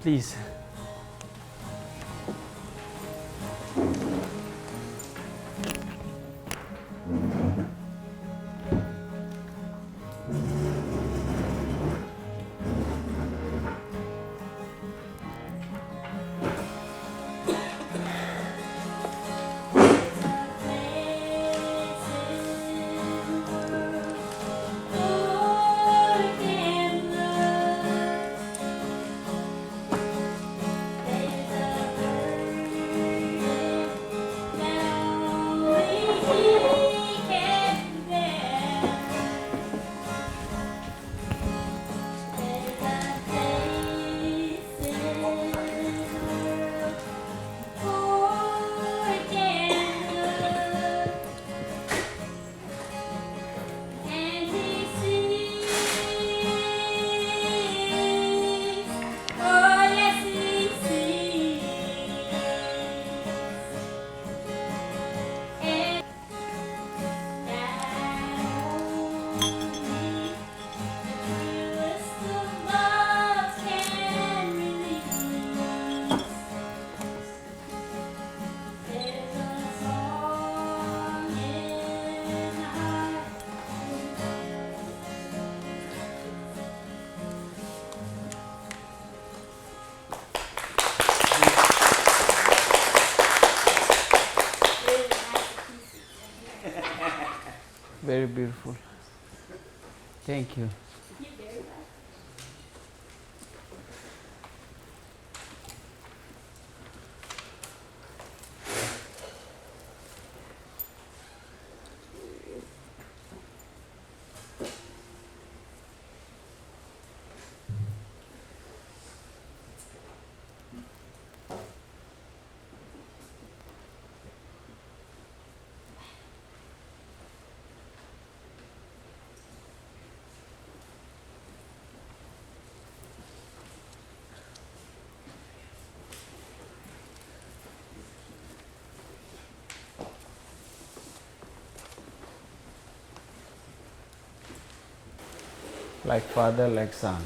Please. Very beautiful. Thank you. You're very welcome. Like father, like son.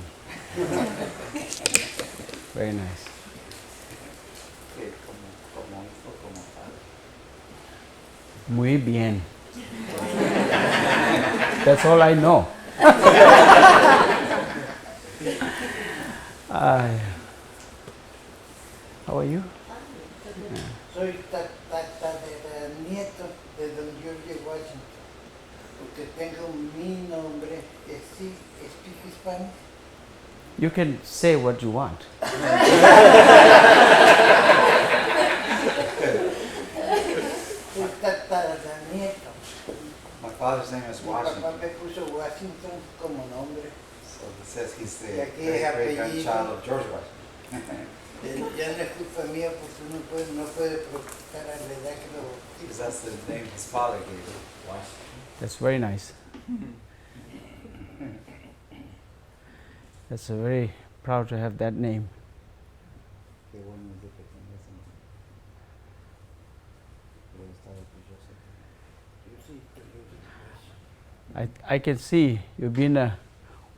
Very nice. Muy bien. That's all I know. How are you? Soy nieto de don George Washington, porque tengo mi nombre, sí, speak Spanish. You can say what you want. Nieto. My father's name is Mi Washington, papá me puso Washington como nombre. so it says he's the Y aquí es great-great-grandchild apellido. of George Washington. Ya no es culpa mía porque uno no puede protestar a la edad que lo Because that's the name his father gave him, Washington. That's very nice. That's a very proud to have that name. I can see you've been a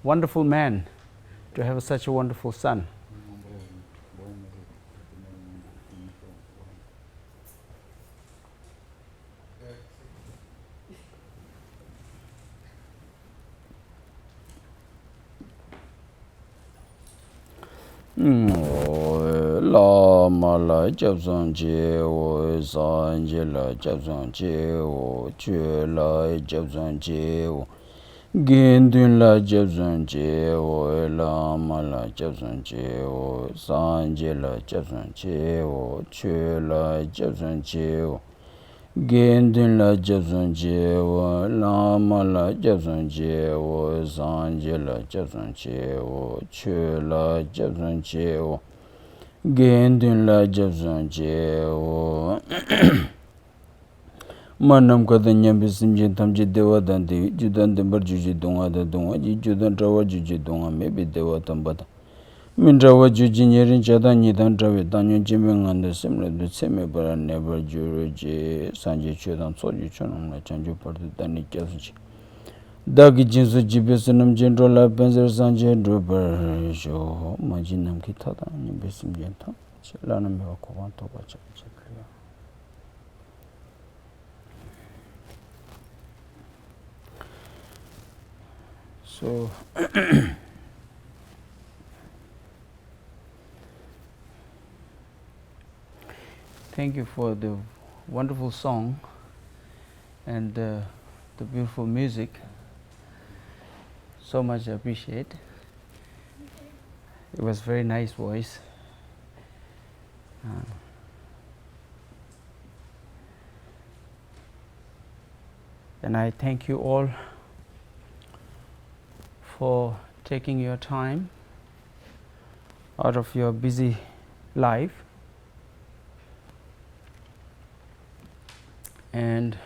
wonderful man to have such a wonderful son. La ma la jab zong je wo san je la jab zong je wo chue la jab zong je wo gen dun la jab zong je wo la ma la jab zong je wo san je la jab zong je wo chue la jab zong je wo gen dun la jab zong je wo la ma la jab zong je wo san je la jab zong je wo chue la jab zong je wo Gendun la jabzon jewo Manam kada nyambi simjin tamji dewa dandi judan dimbar juji dunga da dunga ji judan trawa juji dunga mebi dewa tambata min trawa juji nyerin chada nidan trawe danyon jime nganda simla du seme bara nebar juro je sanje chudan soju chunam la chanju pardu dani kyasunchi Dagi jinsu jibesunum jindrola benzer sanje drubar jo majinam ki tada nibesim jenta lana mewa kovan toba chakriya. So thank you for the wonderful song and the beautiful music. So much I appreciate. It was very nice voice. And I thank you all for taking your time out of your busy life and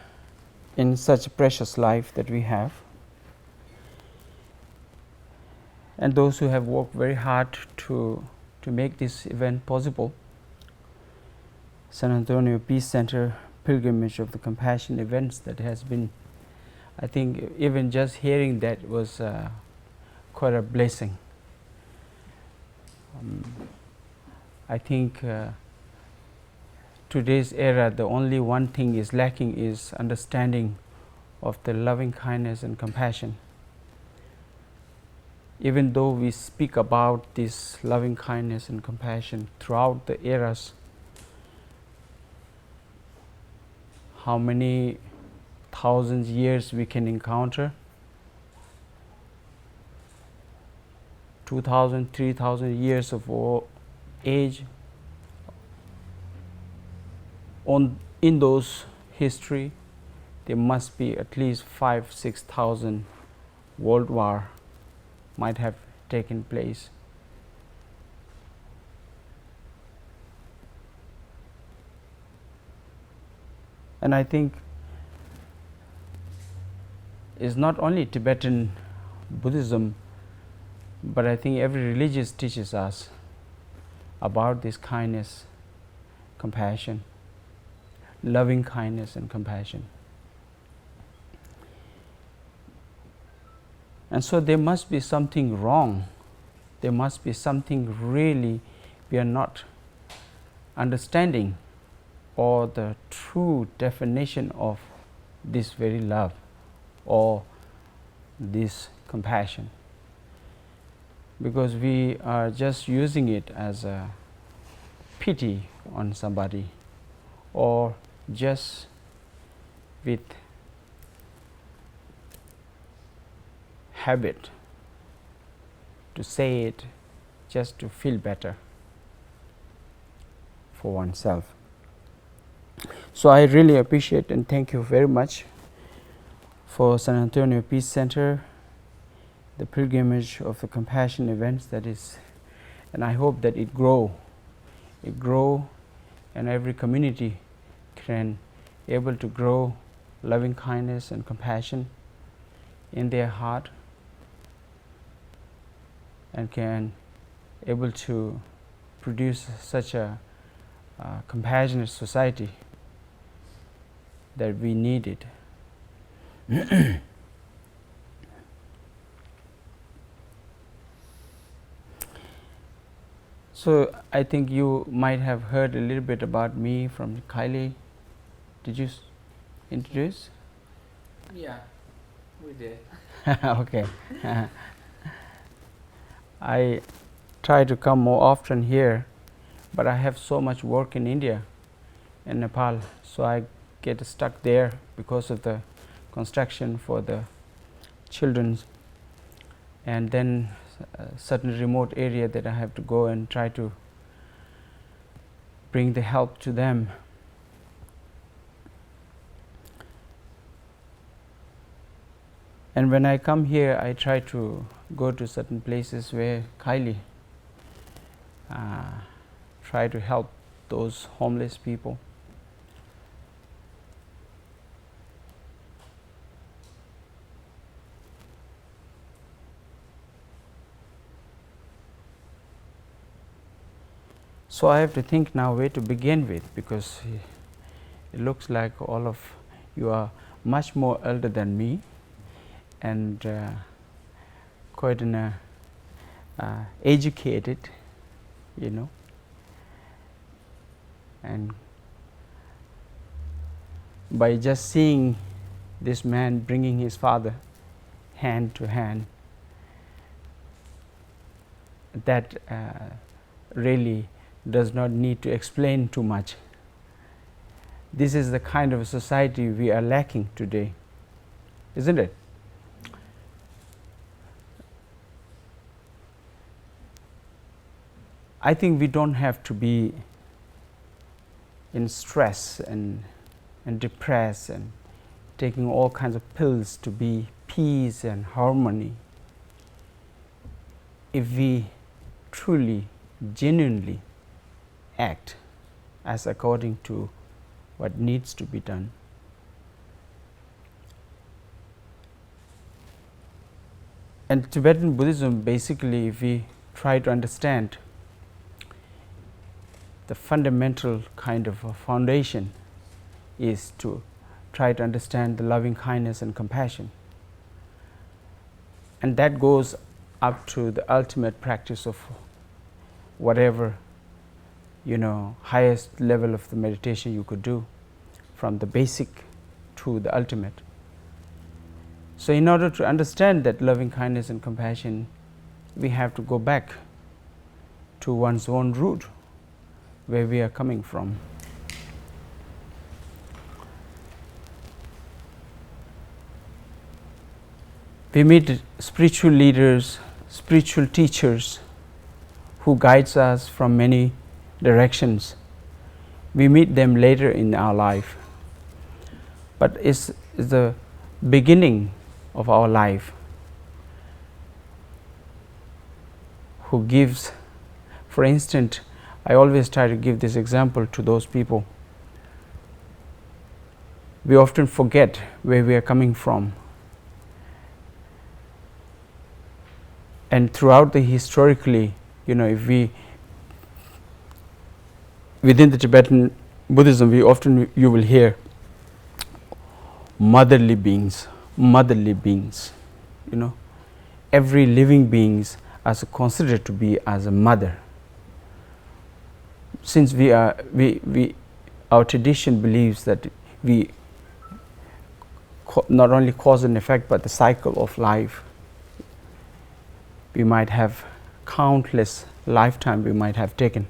in such a precious life that we have, and those who have worked very hard to make this event possible. San Antonio Peace Center Pilgrimage of the Compassion events that has been, I think even just hearing that was quite a blessing. I think today's era, the only one thing is lacking is understanding of the loving kindness and compassion. Even though we speak about this loving kindness and compassion throughout the eras, how many thousands years we can encounter, 2,000, 3,000 years of age, in those history, there must be at least 5,000-6,000 world war might have taken place. And I think it's not only Tibetan Buddhism, but I think every religion teaches us about this kindness, compassion, loving kindness and compassion. And so there must be something wrong. There must be something really we are not understanding, or the true definition of this very love or this compassion, because we are just using it as a pity on somebody, or just with habit to say it just to feel better for oneself. So I really appreciate and thank you very much for San Antonio Peace Center, the pilgrimage of the compassion events that is, and I hope that it grow, and every community can able to grow loving kindness and compassion in their heart, and can able to produce such a compassionate society that we needed. So I think you might have heard a little bit about me from Kylie. Did you introduce? Yeah, we did. Okay. I try to come more often here, but I have so much work in India and Nepal, so I get stuck there because of the construction for the children, and then a certain remote area that I have to go and try to bring the help to them. And when I come here, I try to go to certain places where Kylie try to help those homeless people. So I have to think now where to begin with, because it looks like all of you are much more elder than me, and quite an educated, and by just seeing this man bringing his father hand to hand, that really does not need to explain too much. This is the kind of society we are lacking today, isn't it? I think we don't have to be in stress and depressed and taking all kinds of pills to be peace and harmony. If we truly, genuinely act as according to what needs to be done. And Tibetan Buddhism, basically, if we try to understand the fundamental kind of a foundation, is to try to understand the loving kindness and compassion. And that goes up to the ultimate practice of whatever, highest level of the meditation you could do, from the basic to the ultimate. So in order to understand that loving kindness and compassion, we have to go back to one's own root, where we are coming from. We meet spiritual leaders, spiritual teachers who guides us from many directions. We meet them later in our life, but it's the beginning of our life who gives. For instance, I always try to give this example to those people. We often forget where we are coming from. And throughout the historically, if we, within the Tibetan Buddhism, you will hear motherly beings. Every living beings are considered to be as a mother. Since our tradition believes that we not only cause and effect, but the cycle of life. We might have countless lifetime we might have taken.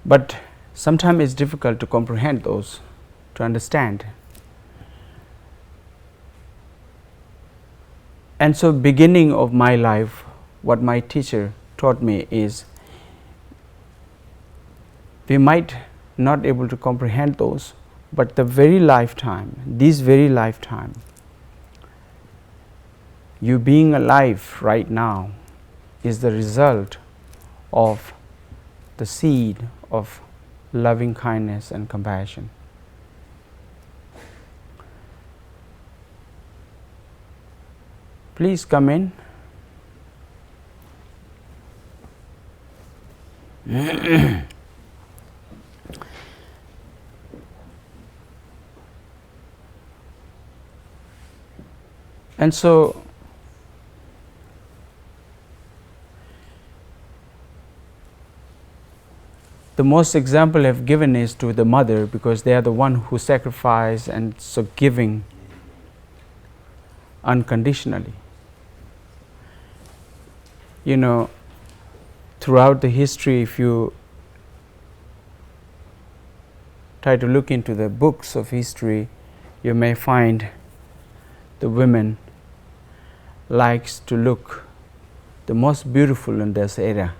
But sometimes it's difficult to comprehend those, to understand. And so beginning of my life, what my teacher taught me is, we might not able to comprehend those, but this very lifetime, you being alive right now is the result of the seed of loving kindness and compassion. Please come in. And so the most example I've given is to the mother, because they are the one who sacrifice and so giving unconditionally. Throughout the history, if you try to look into the books of history, you may find the women likes to look the most beautiful in this era,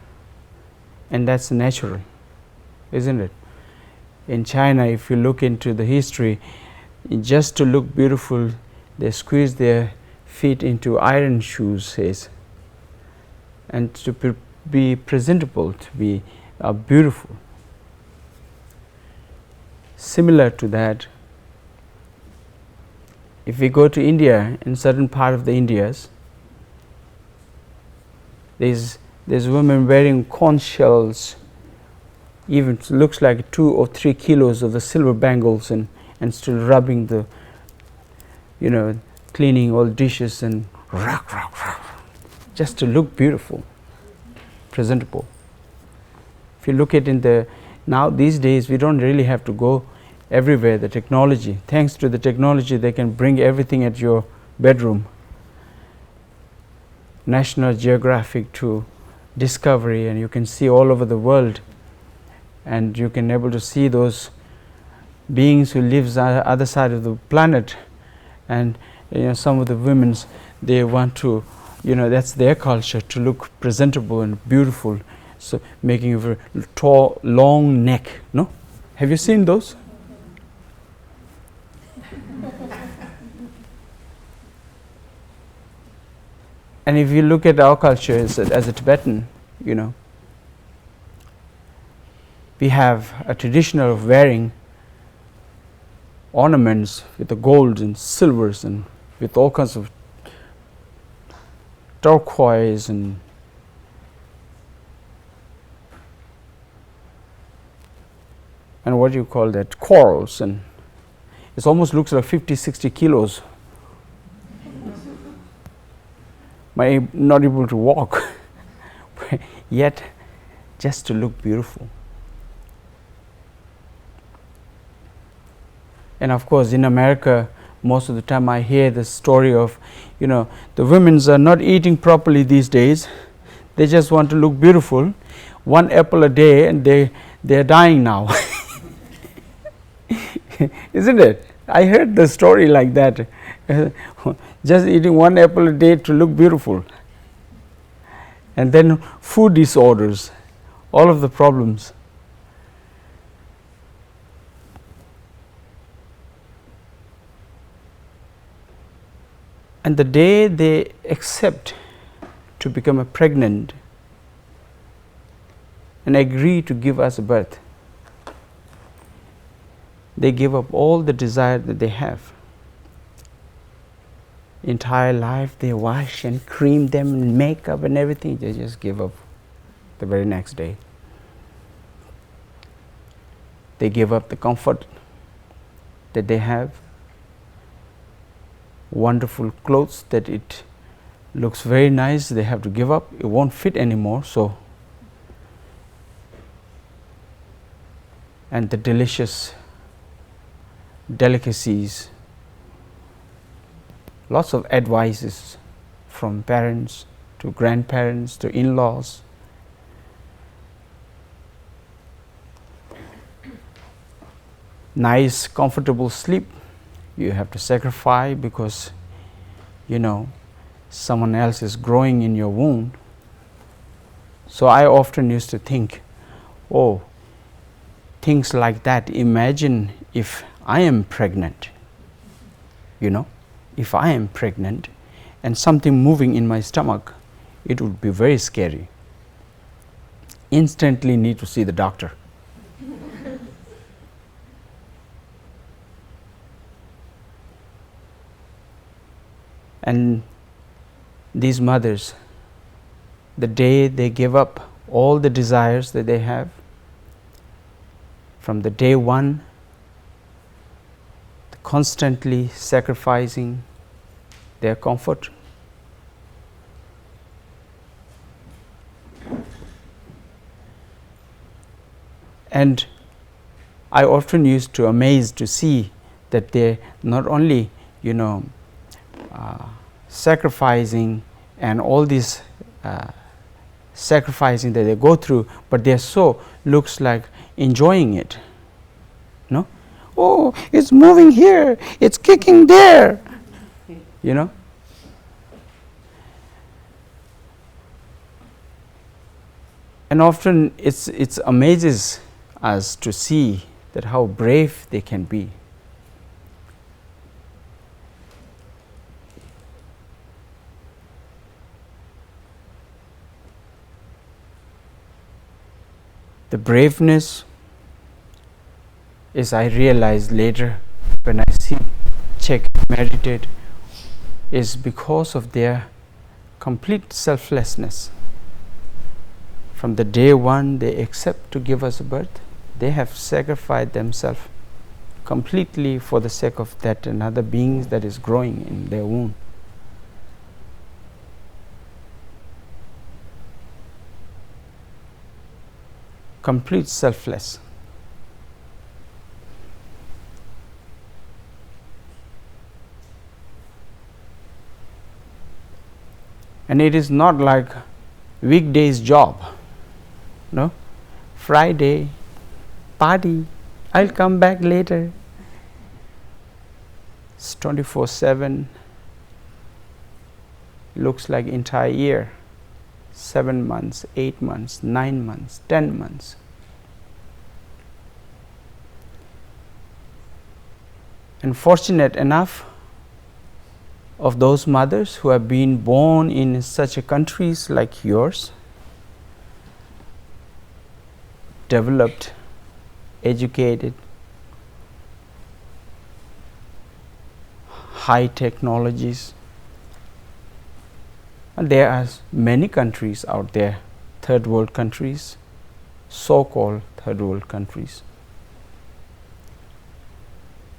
and that's natural, isn't it? In China, if you look into the history, just to look beautiful, they squeeze their feet into iron shoes, and to be presentable, to be beautiful. Similar to that, if we go to India, in certain part of the Indias, there's women wearing conch shells, even looks like 2 or 3 kilos of the silver bangles, and still rubbing cleaning all dishes and just to look beautiful, presentable. If you look at now these days, we don't really have to go everywhere. The technology, thanks to the technology, they can bring everything at your bedroom. National Geographic to Discovery, and you can see all over the world, and you can able to see those beings who lives on the other side of the planet. And some of the women's, they want to, that's their culture, to look presentable and beautiful, so making a very tall, long neck. No, have you seen those? And if you look at our culture as a Tibetan, we have a tradition of wearing ornaments with the gold and silvers and with all kinds of turquoise and what do you call that, corals, and it almost looks like 50-60 kilos. Not able to walk, yet just to look beautiful. And of course, in America, most of the time I hear the story of, the women's are not eating properly these days. They just want to look beautiful. 1 apple a day, and they're dying now. Isn't it? I heard the story like that. Just eating 1 apple a day to look beautiful. And then food disorders, all of the problems. And the day they accept to become pregnant and agree to give us birth, they give up all the desire that they have. Entire life they wash and cream them and makeup and everything, they just give up the very next day. They give up the comfort that they have, wonderful clothes that it looks very nice, they have to give up, it won't fit anymore. So, and the delicious delicacies, lots of advices from parents to grandparents to in-laws. Nice, comfortable sleep, you have to sacrifice because, someone else is growing in your womb. So I often used to think, things like that. Imagine if I am pregnant, if I am pregnant and something moving in my stomach, it would be very scary. Instantly need to see the doctor. And these mothers, the day they give up all the desires that they have, from the day one, constantly sacrificing their comfort, and I often used to amaze to see that they not only sacrificing and all this sacrificing that they go through, but they're so looks like enjoying it. No? Oh, it's moving here, it's kicking there, And often it amazes us to see that how brave they can be. The braveness is, I realize later when I check, meditate, is because of their complete selflessness. From the day one they accept to give us birth, they have sacrificed themselves completely for the sake of that another being that is growing in their womb. Complete selfless. And it is not like weekdays job. No? Friday, party, I'll come back later. It's 24/7. Looks like entire year. 7 months, 8 months, 9 months, 10 months. And fortunate enough of those mothers who have been born in such a countries like yours, developed, educated, high technologies. And there are many countries out there, third world countries, so-called third world countries.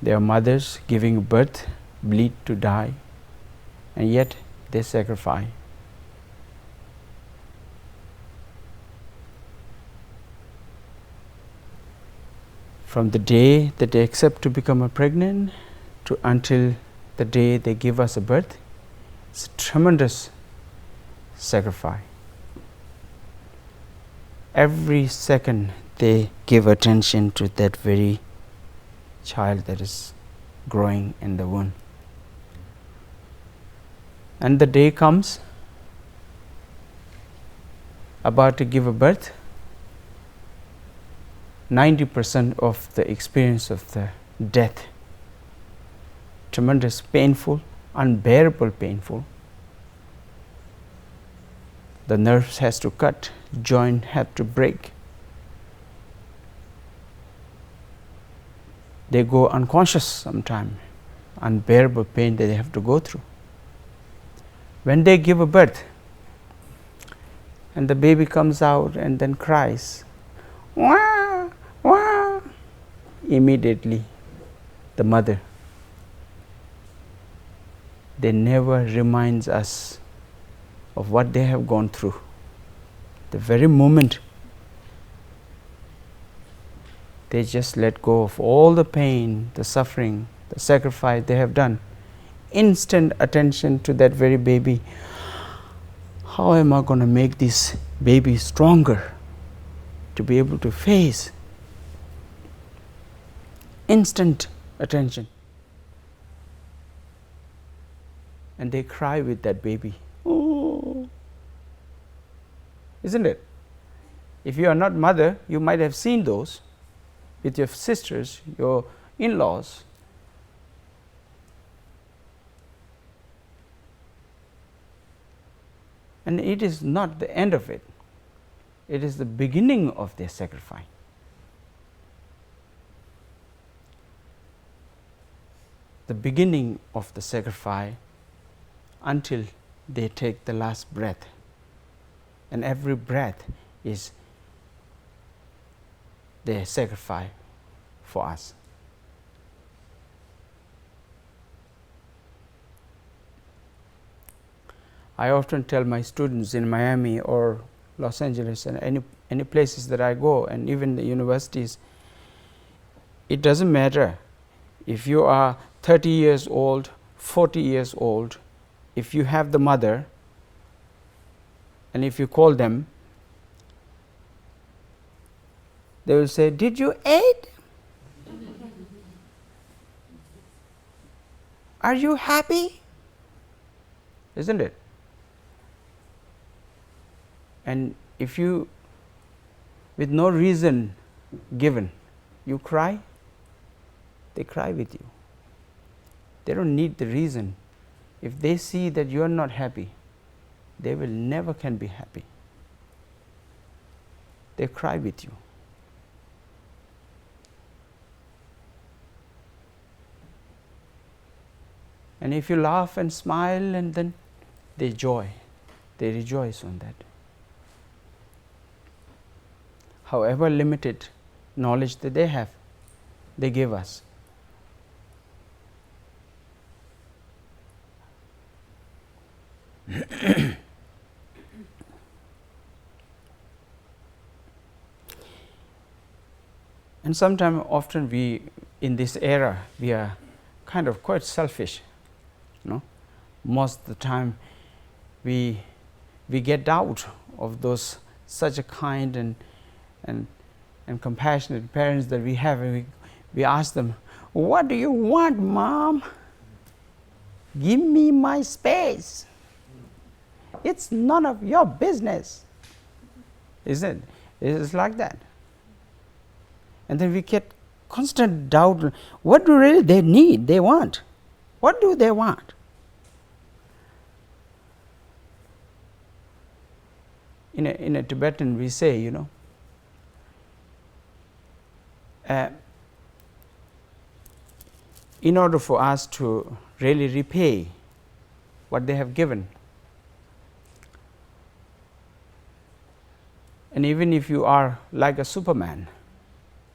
Their mothers giving birth, bleed to die, and yet they sacrifice. From the day that they accept to become a pregnant to until the day they give us a birth, it's a tremendous sacrifice. Every second they give attention to that very child that is growing in the womb. And the day comes about to give a birth, 90% of the experience of the death, tremendous painful, unbearable painful. The nerves has to cut, joint have to break. They go unconscious sometime, unbearable pain that they have to go through. When they give a birth and the baby comes out and then cries, wah, wah, immediately the mother, they never reminds us of what they have gone through. The very moment they just let go of all the pain, the suffering, the sacrifice they have done, instant attention to that very baby. How am I going to make this baby stronger to be able to face? Instant attention. And they cry with that baby. Oh. Isn't it? If you are not mother, you might have seen those with your sisters, your in-laws. And it is not the end of it. It is the beginning of their sacrifice. The beginning of the sacrifice until they take the last breath. And every breath is their sacrifice for us. I often tell my students in Miami or Los Angeles and any places that I go, and even the universities, it doesn't matter if you are 30 years old, 40 years old, if you have the mother, and if you call them, they will say, "Did you eat? Are you happy?" Isn't it? And if you, with no reason given, you cry, they cry with you. They don't need the reason. If they see that you are not happy, they will never can be happy. They cry with you. And if you laugh and smile, and then they rejoice on that. However limited knowledge that they have, they give us. And sometimes, often we, in this era, we are kind of quite selfish. Most of the time, we get doubt of those such a kind and compassionate parents that we have, and we ask them, "What do you want, Mom? Give me my space. It's none of your business." Isn't it? It's like that. And then we get constant doubt. What do really they need? They want? What do they want? In a Tibetan, we say, in order for us to really repay what they have given, and even if you are like a Superman,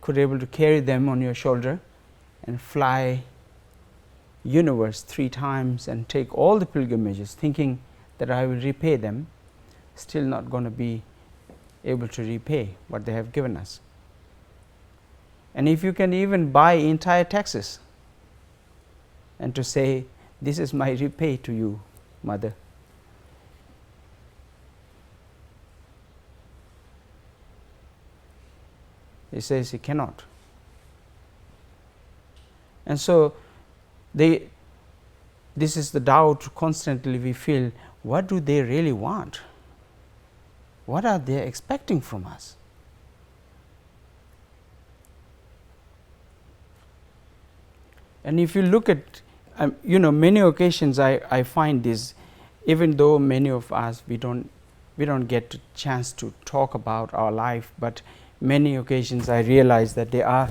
could able to carry them on your shoulder and fly universe 3 times and take all the pilgrimages, thinking that I will repay them, still not going to be able to repay what they have given us. And if you can even buy entire Texas and to say, "This is my repay to you, Mother," he says he cannot. And so this is the doubt constantly we feel. What do they really want? What are they expecting from us? And if you look at, many occasions I find this, even though many of us, we don't get a chance to talk about our life, but many occasions I realize that there are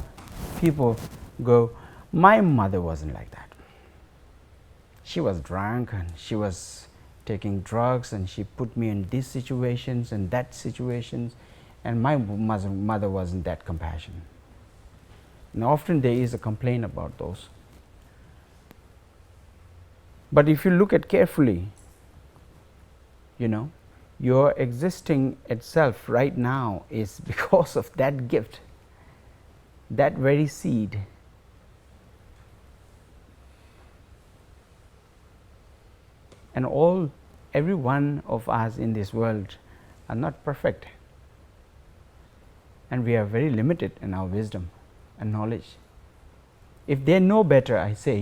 people go, "My mother wasn't like that. She was drunk and she was taking drugs and she put me in these situations and that situations, and my mother wasn't that compassionate." And often there is a complaint about those. But if you look at carefully, your existing itself right now is because of that gift, that very seed. And every one of us in this world are not perfect, and we are very limited in our wisdom and knowledge. If they know better, I say,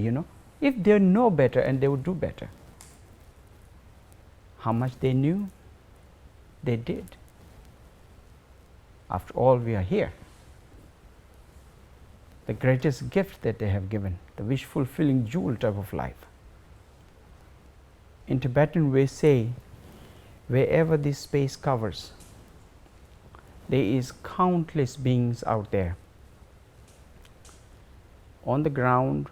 if they know better, and they would do better. How much they knew, they did. After all, we are here. The greatest gift that they have given, the wish fulfilling jewel type of life. In Tibetan, we say, wherever this space covers, there is countless beings out there, on the ground,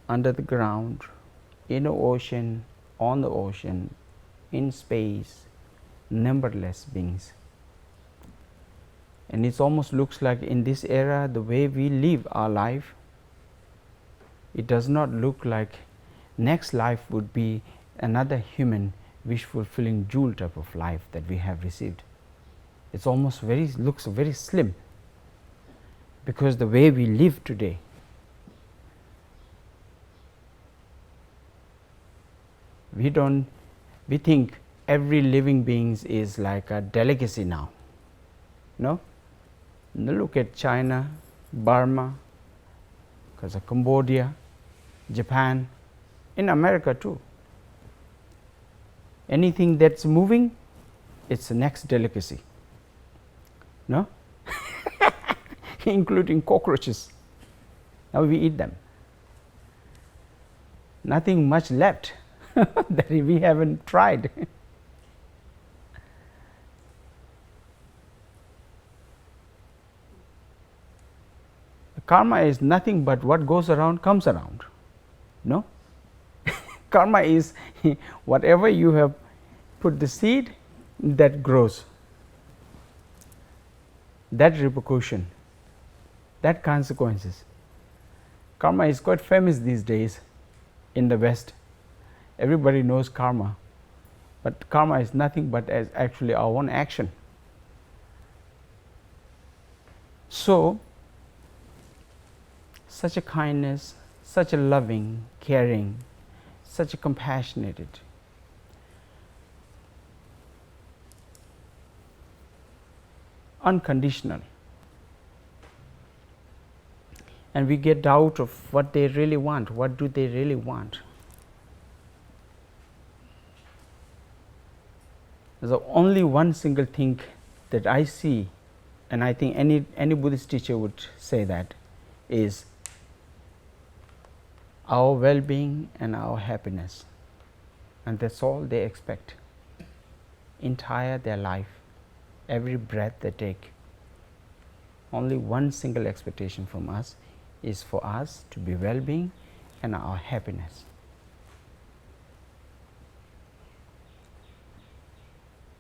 under the ground, in the ocean, on the ocean, in space, numberless beings. And it almost looks like in this era, the way we live our life, it does not look like next life would be another human wish fulfilling jewel type of life that we have received. It's almost looks very slim, because the way we live today, we think every living being is like a delicacy now. No? Look at China, Burma, because of Cambodia, Japan, in America too. Anything that's moving, it's the next delicacy. No? Including cockroaches. Now we eat them. Nothing much left that we haven't tried. Karma is nothing but what goes around comes around. No? Karma is whatever you have put the seed, that grows. That repercussion, that consequences. Karma is quite famous these days in the West. Everybody knows karma, but karma is nothing but as actually our own action. So such a kindness, such a loving, caring, such a compassionate, unconditional. And we get doubt of what they really want. What do they really want? There's only one single thing that I see, and I think any Buddhist teacher would say that, is our well-being and our happiness. And that's all they expect entire their life, every breath they take. Only one single expectation from us is for us to be well-being and our happiness.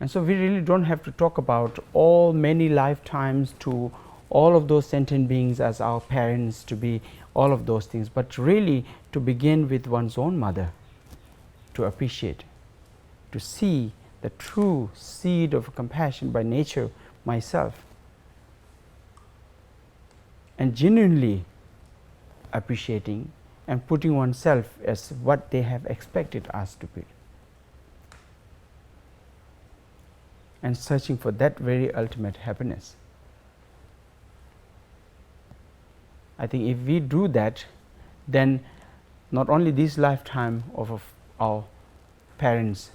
And so we really don't have to talk about all many lifetimes to all of those sentient beings as our parents, to be all of those things, but really to begin with one's own mother, to appreciate, to see the true seed of compassion by nature myself, and genuinely appreciating and putting oneself as what they have expected us to be, and searching for that very ultimate happiness. I think if we do that, then not only this lifetime of our parents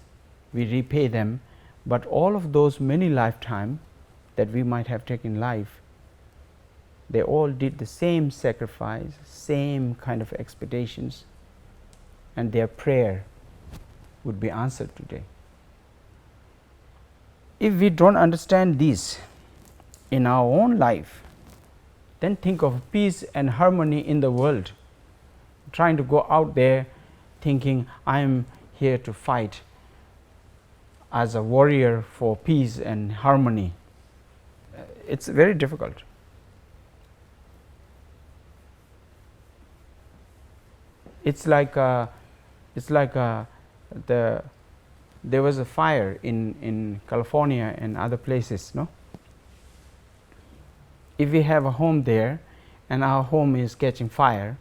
we repay them, but all of those many lifetimes that we might have taken life, they all did the same sacrifice, same kind of expectations, and their prayer would be answered today. If we don't understand this in our own life, then think of peace and harmony in the world. Trying to go out there thinking, I am here to fight as a warrior for peace and harmony. It's very difficult. It's like there was a fire in California and other places, no? If we have a home there and our home is catching fire,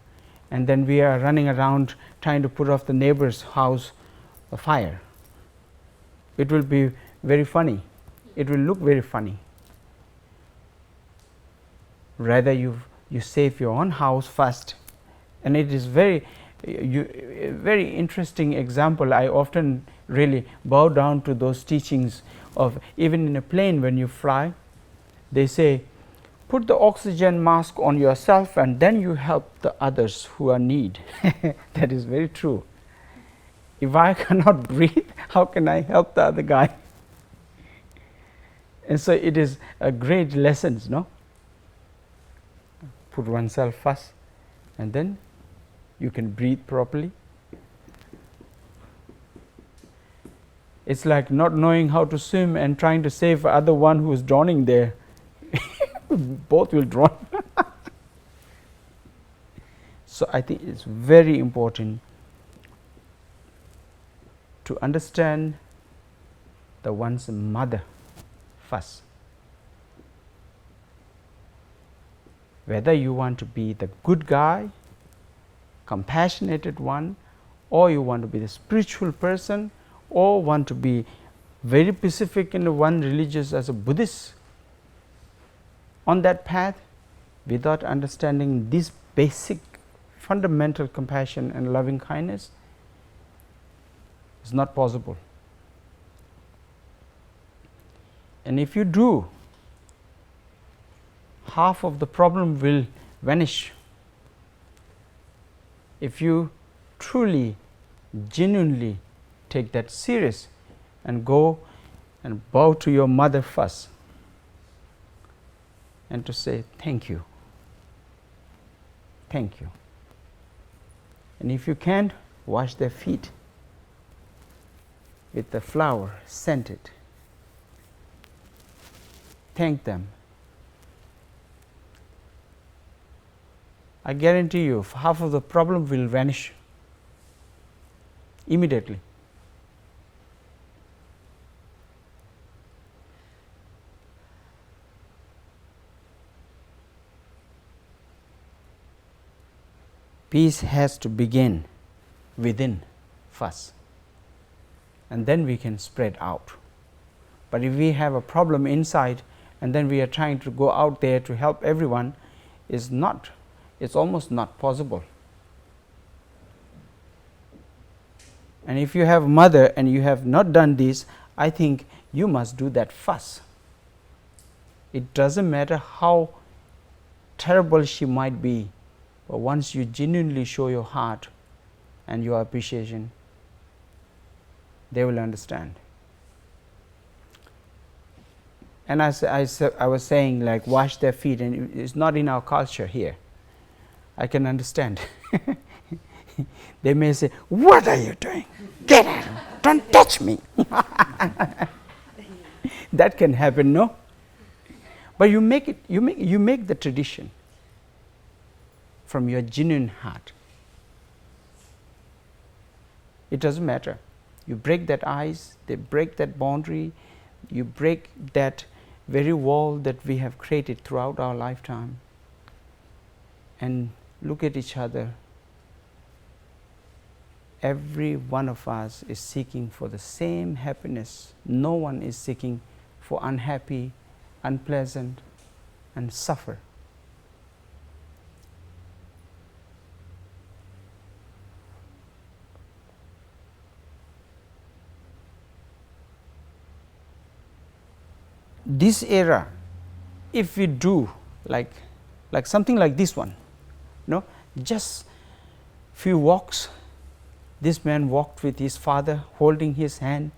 and then we are running around trying to put off the neighbor's house a fire, it will be very funny. It will look very funny. Rather you save your own house first. And it is very interesting example. I often really bow down to those teachings of, even in a plane when you fly, they say, put the oxygen mask on yourself and then you help the others who are in need. That is very true. If I cannot breathe, how can I help the other guy? And so it is a great lesson, no? Put oneself first and then you can breathe properly. It's like not knowing how to swim and trying to save the other one who is drowning there. Both will drown. So I think it's very important to understand the one's mother first. Whether you want to be the good guy, compassionate one, or you want to be the spiritual person, or want to be very specific in one religious as a Buddhist, on that path, without understanding this basic fundamental compassion and loving kindness, is not possible. And if you do, half of the problem will vanish. If you truly, genuinely take that serious and go and bow to your mother first and to say thank you, thank you. And if you can't, wash their feet with the flower scented. Thank them. I guarantee you half of the problem will vanish immediately. Peace has to begin within first, and then we can spread out. But if we have a problem inside and then we are trying to go out there to help everyone, it's almost not possible. And if you have a mother and you have not done this, I think you must do that first. It doesn't matter how terrible she might be, but once you genuinely show your heart and your appreciation, they will understand. And as I was saying, like wash their feet, and it's not in our culture here. I can understand. They may say, "What are you doing? Get out! Don't touch me." That can happen, no? But you make it. You make the tradition from your genuine heart. It doesn't matter. You break that ice. They break that boundary. You break that very wall that we have created throughout our lifetime, and look at each other. Every one of us is seeking for the same happiness. No one is seeking for unhappy, unpleasant, and suffer. This era, if we do like something like this one, no, just few walks. This man walked with his father, holding his hand.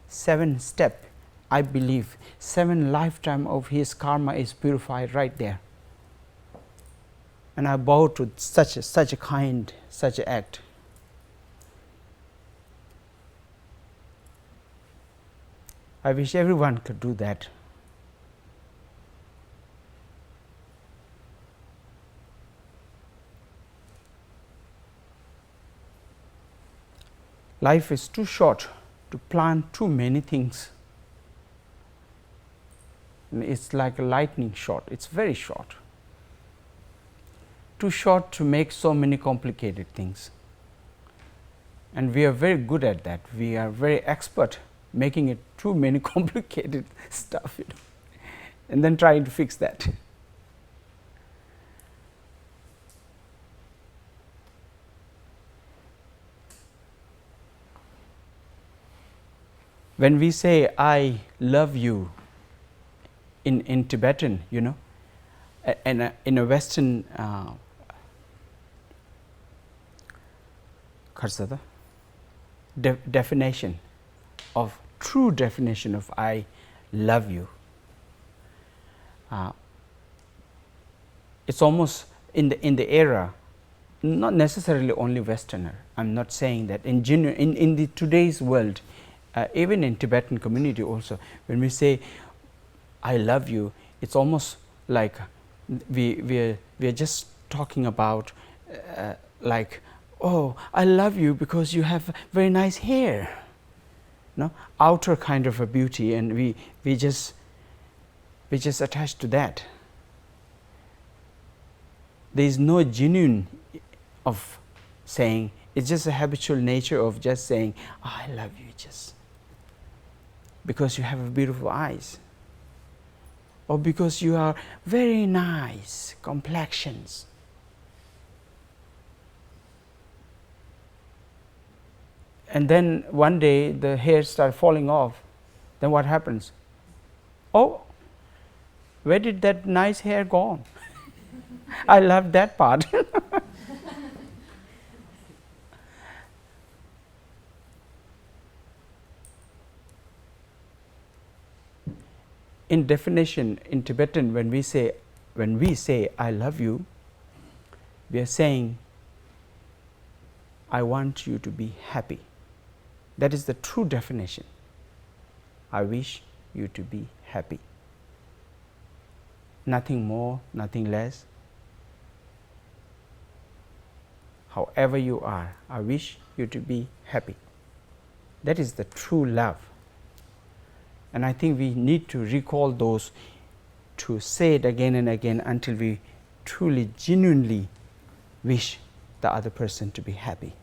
7 steps, I believe, 7 lifetime of his karma is purified right there. And I bow to such a kind, such an act. I wish everyone could do that. Life is too short to plan too many things. And it's like a lightning shot. It's very short. Too short to make so many complicated things. And we are very good at that. We are very expert making it too many complicated stuff, and then trying to fix that. When we say "I love you" in Tibetan, and in a Western definition of true definition of "I love you," it's almost in the era, not necessarily only Westerner. I'm not saying that in the today's world. Even in Tibetan community also, when we say "I love you," it's almost like we are just talking about like, "Oh, I love you because you have very nice hair," no, outer kind of a beauty, and we just attach to that. There is no genuine of saying. It's just a habitual nature of just saying, "Oh, I love you," just because you have beautiful eyes, or because you are very nice complexions. And then one day the hair starts falling off, then what happens? "Oh, where did that nice hair go?" I love that part. In definition, in Tibetan, when we say "I love you," we are saying, "I want you to be happy." That is the true definition. I wish you to be happy. Nothing more, nothing less. However you are, I wish you to be happy. That is the true love. And I think we need to recall those, to say it again and again until we truly, genuinely wish the other person to be happy.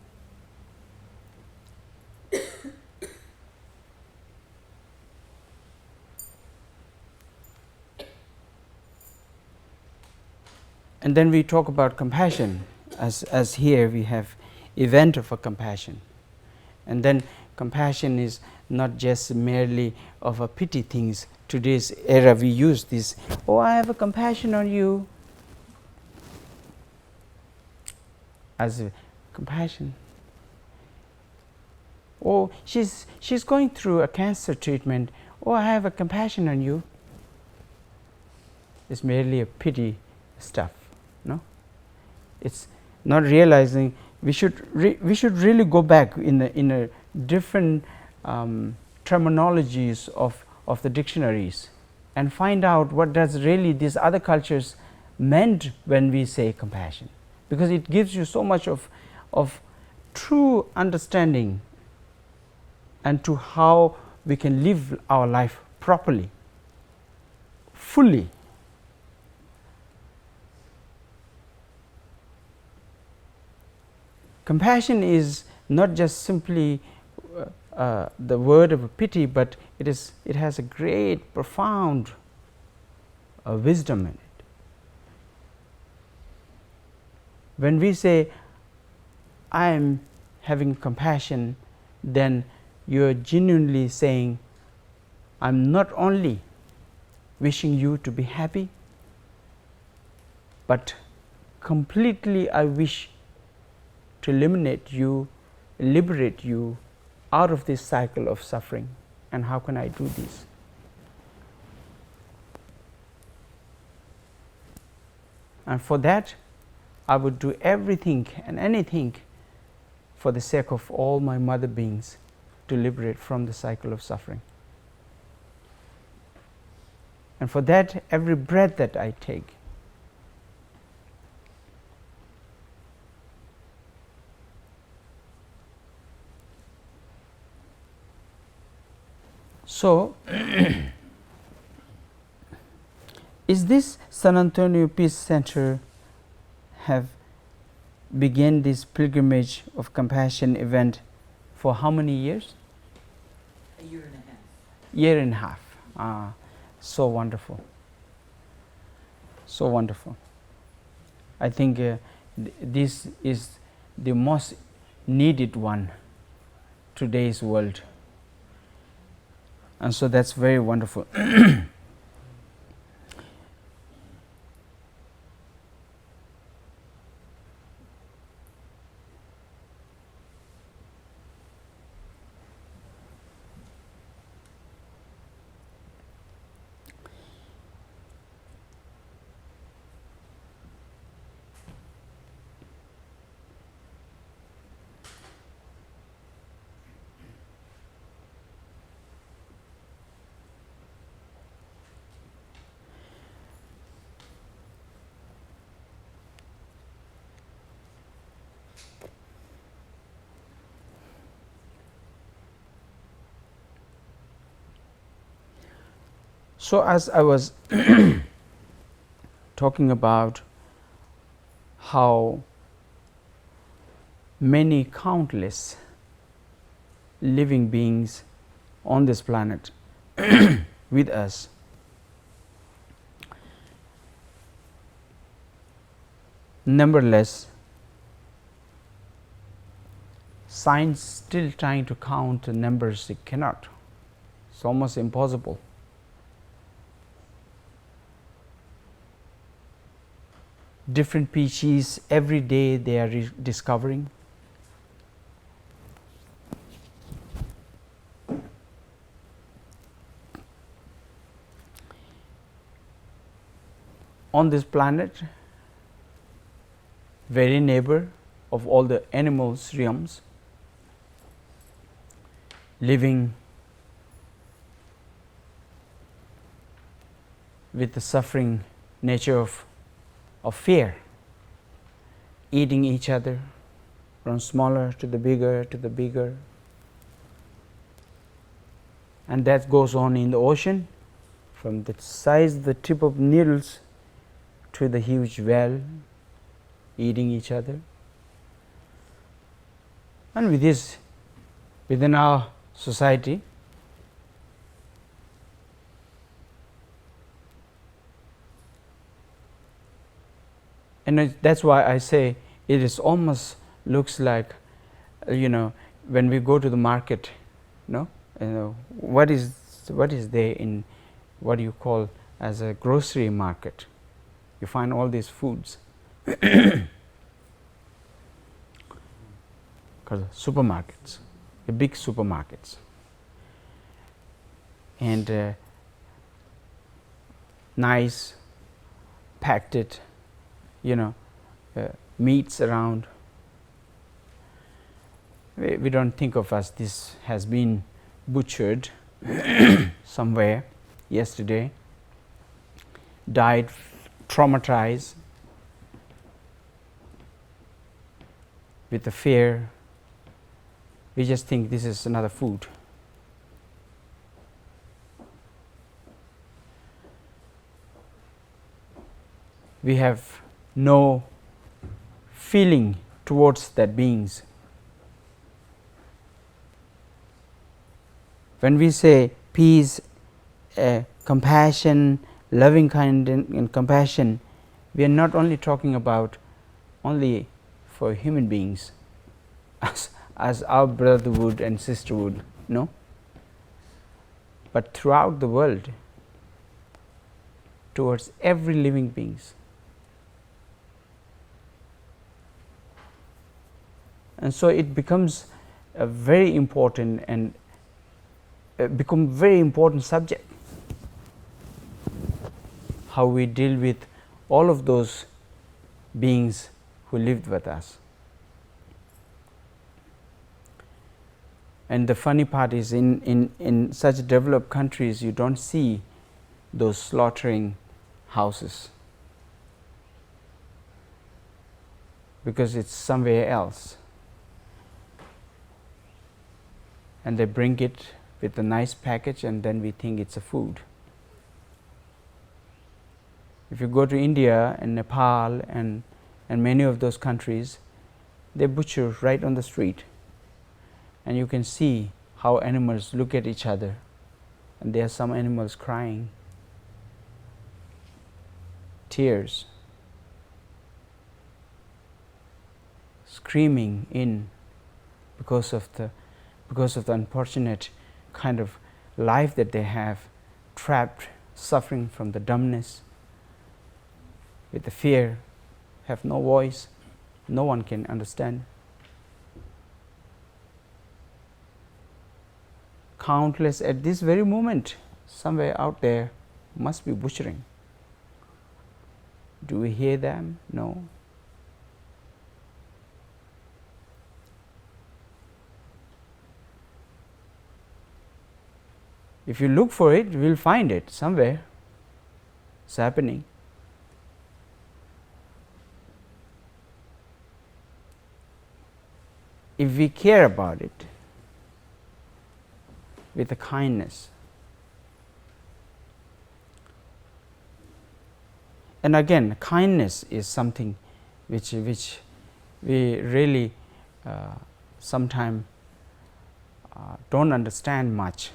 And then we talk about compassion, as here we have event of a compassion. And then compassion is not just merely of a pity things. Today's era we use this, oh, I have a compassion on you, as a compassion. Oh, she's going through a cancer treatment, oh, I have a compassion on you. It's merely a pity stuff. No, it's not realizing we should really go back in a different terminologies of the dictionaries and find out what does really these other cultures meant when we say compassion, because it gives you so much of true understanding and to how we can live our life properly, fully. Compassion is not just simply the word of pity, but it has a great, profound wisdom in it. When we say, I am having compassion, then you are genuinely saying, I am not only wishing you to be happy, but completely I wish to eliminate you, liberate you out of this cycle of suffering. And how can I do this? And for that, I would do everything and anything for the sake of all my mother beings to liberate from the cycle of suffering. And for that, every breath that I take, so, is this San Antonio Peace Center have begun this pilgrimage of compassion event for how many years? A year and a half. Year and a half. Ah, so wonderful. So wonderful. I think this is the most needed one today's world. And so that's very wonderful. So, as I was talking about how many countless living beings on this planet with us, nevertheless, science still trying to count the numbers, it cannot. It's almost impossible. Different species every day they are discovering. On this planet, very neighbor of all the animals realms, living with the suffering nature of fear, eating each other from smaller to the bigger, and that goes on in the ocean from the size of the tip of needles to the huge whale, eating each other. And with this, within our society, and that's why I say it is almost looks like, when we go to the market, what is there in what you call as a grocery market? You find all these foods. Because supermarkets, the big supermarkets, and nice packed it, meats around. We don't think of as this has been butchered somewhere yesterday, died, traumatized with the fear. We just think this is another food. We have no feeling towards that beings. When we say peace, compassion, loving kindness and compassion, we are not only talking about only for human beings, as our brother would and sister would, no, but throughout the world, towards every living beings. And so it becomes a very important and become very important subject, how we deal with all of those beings who lived with us. And the funny part is in such developed countries, you don't see those slaughtering houses, because it's somewhere else, and they bring it with a nice package, and then we think it's a food. If you go to India and Nepal and many of those countries, they butcher right on the street, and you can see how animals look at each other, and there are some animals crying, tears, screaming in because of the unfortunate kind of life that they have, trapped, suffering from the dumbness, with the fear, have no voice, no one can understand. Countless at this very moment, somewhere out there must be butchering. Do we hear them? No. If you look for it, we will find it somewhere. It's happening. If we care about it with a kindness, and again, kindness is something which we really sometimes don't understand much,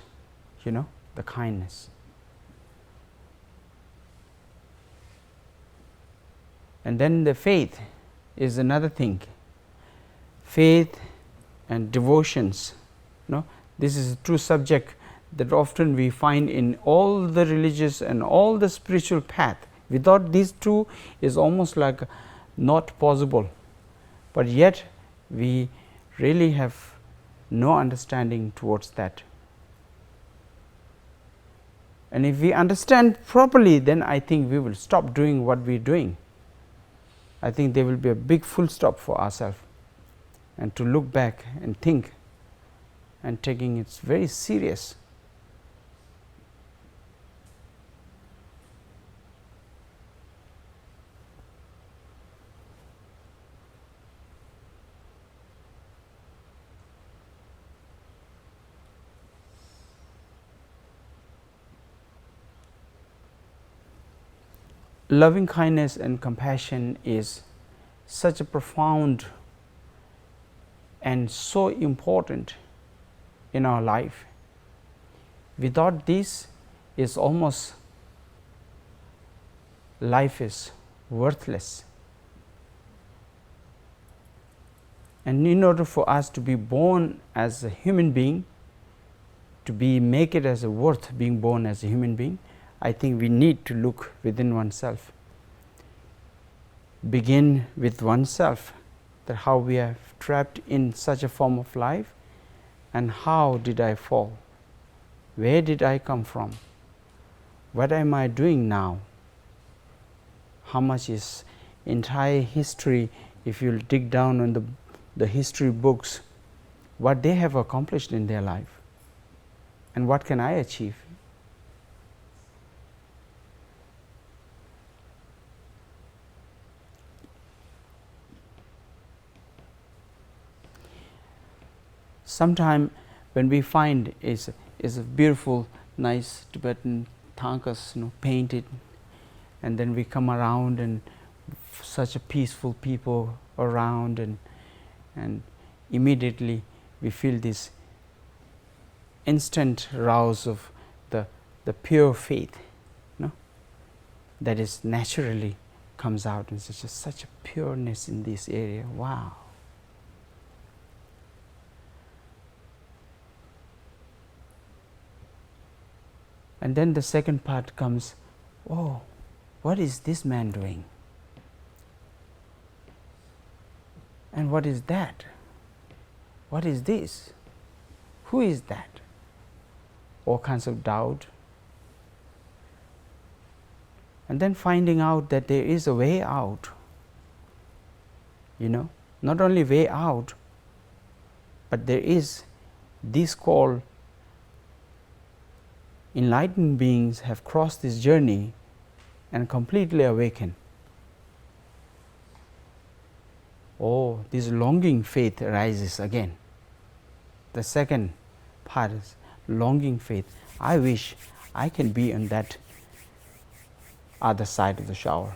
the kindness. And then the faith is another thing. Faith and devotions, this is a true subject that often we find in all the religious and all the spiritual path. Without these two is almost like not possible, but yet we really have no understanding towards that. And if we understand properly, then I think we will stop doing what we are doing. I think there will be a big full stop for ourselves, and to look back and think and taking it very serious. Loving kindness and compassion is such a profound and so important in our life. Without this, is almost life is worthless. And in order for us to be born as a human being, to make it as a worth being born as a human being, I think we need to look within oneself. Begin with oneself, that how we are trapped in such a form of life, and how did I fall? Where did I come from? What am I doing now? How much is entire history, if you dig down on the history books, what they have accomplished in their life, and what can I achieve? Sometime when we find is a beautiful, nice Tibetan tankas, painted, and then we come around and such a peaceful people around, and immediately we feel this instant rouse of the pure faith, that is naturally comes out, and such a pureness in this area. Wow. And then the second part comes, oh, what is this man doing? And what is that? What is this? Who is that? All kinds of doubt. And then finding out that there is a way out. Not only way out, but there is this called enlightened beings have crossed this journey and completely awakened. Oh, this longing faith arises again. The second part is longing faith. I wish I can be on that other side of the shower.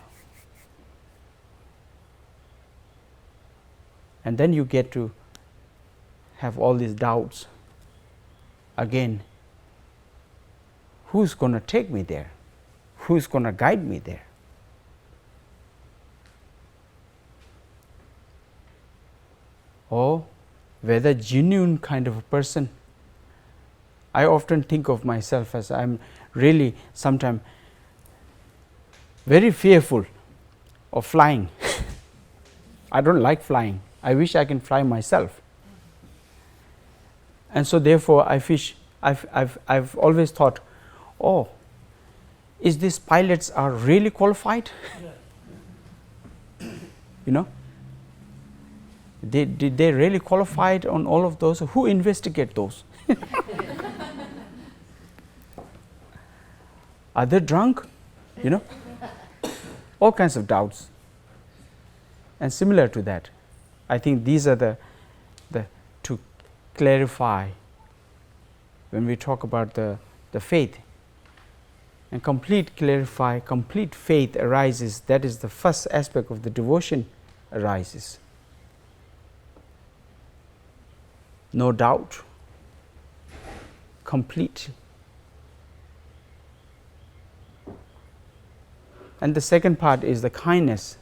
And then you get to have all these doubts. Again, who's going to take me there? Who's going to guide me there? Or whether genuine kind of a person. I often think of myself as I'm really sometimes very fearful of flying. I don't like flying. I wish I can fly myself. And so therefore I've always thought, oh, is these pilots are really qualified? Did they really qualified on all of those? Who investigate those? Are they drunk? All kinds of doubts. And similar to that, I think these are the to clarify when we talk about the faith. And complete faith arises. That is the first aspect of the devotion arises. No doubt. Complete. And the second part is the kindness.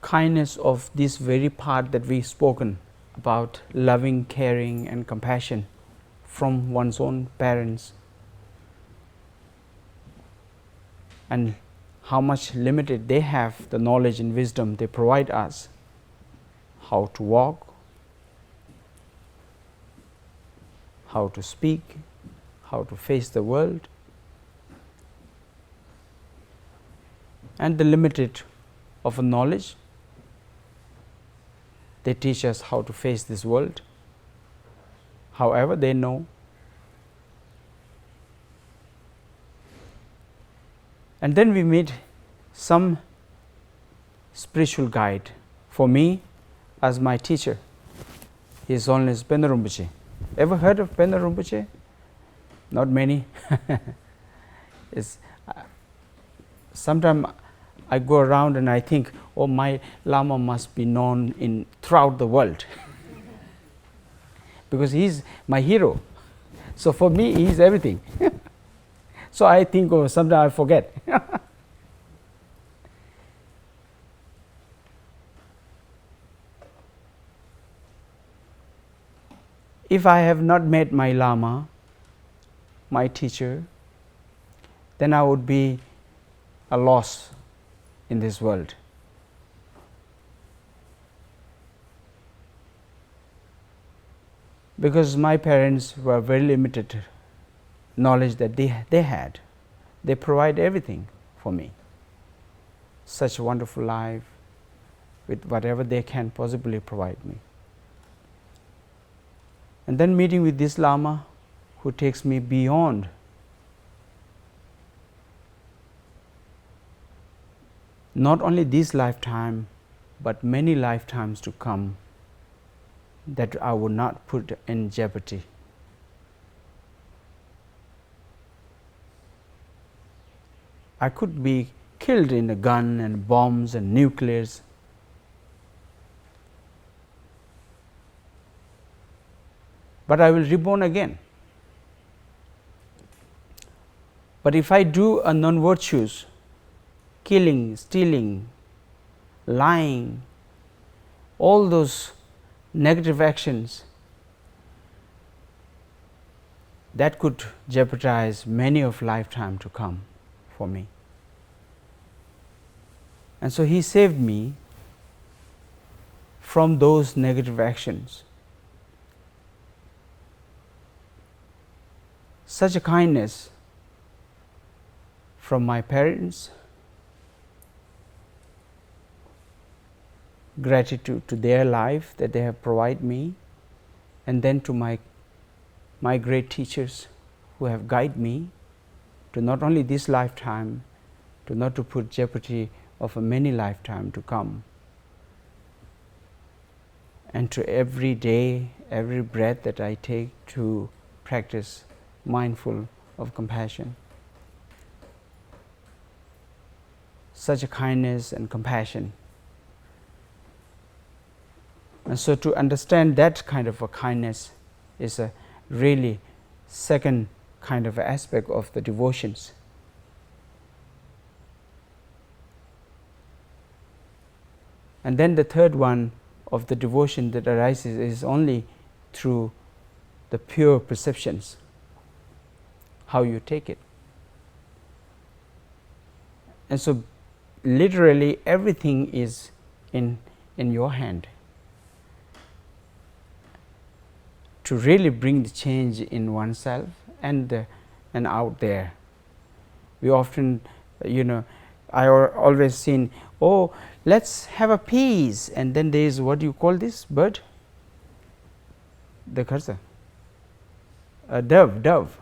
Kindness of this very part that we've spoken about, loving, caring, and compassion from one's own parents, and how much limited they have the knowledge and wisdom they provide us, how to walk, how to speak, how to face the world, and the limited of a knowledge. They teach us how to face this world. However, they know. And then we meet some spiritual guide for me as my teacher. His Holiness Penda Rinpoche. Ever heard of Penda Rinpoche? Not many. Sometimes I go around and I think, oh, my Lama must be known throughout the world. Because he's my hero. So for me, he's everything. So I think, oh, sometimes I forget. If I have not met my Lama, my teacher, then I would be a loss in this world. Because my parents were very limited knowledge that they had. They provide everything for me. Such a wonderful life with whatever they can possibly provide me. And then meeting with this Lama who takes me beyond not only this lifetime, but many lifetimes to come, that I would not put in jeopardy. I could be killed in a gun and bombs and nuclears. But I will reborn again. But if I do a non-virtues, killing, stealing, lying, all those negative actions, that could jeopardize many of lifetime to come for me. And so he saved me from those negative actions. Such a kindness from my parents, gratitude to their life that they have provided me, and then to my great teachers who have guided me to not only this lifetime, to not to put jeopardy of a many lifetime to come, and to every day, every breath that I take to practice mindful of compassion. Such a kindness and compassion. And so to understand that kind of a kindness is a really second kind of aspect of the devotions. And then the third one of the devotion that arises is only through the pure perceptions, how you take it. And so literally everything is in your hand. To really bring the change in oneself and out there. We often, I always seen, oh, let's have a peace, and then there is what you call this bird? The kharsa. A dove.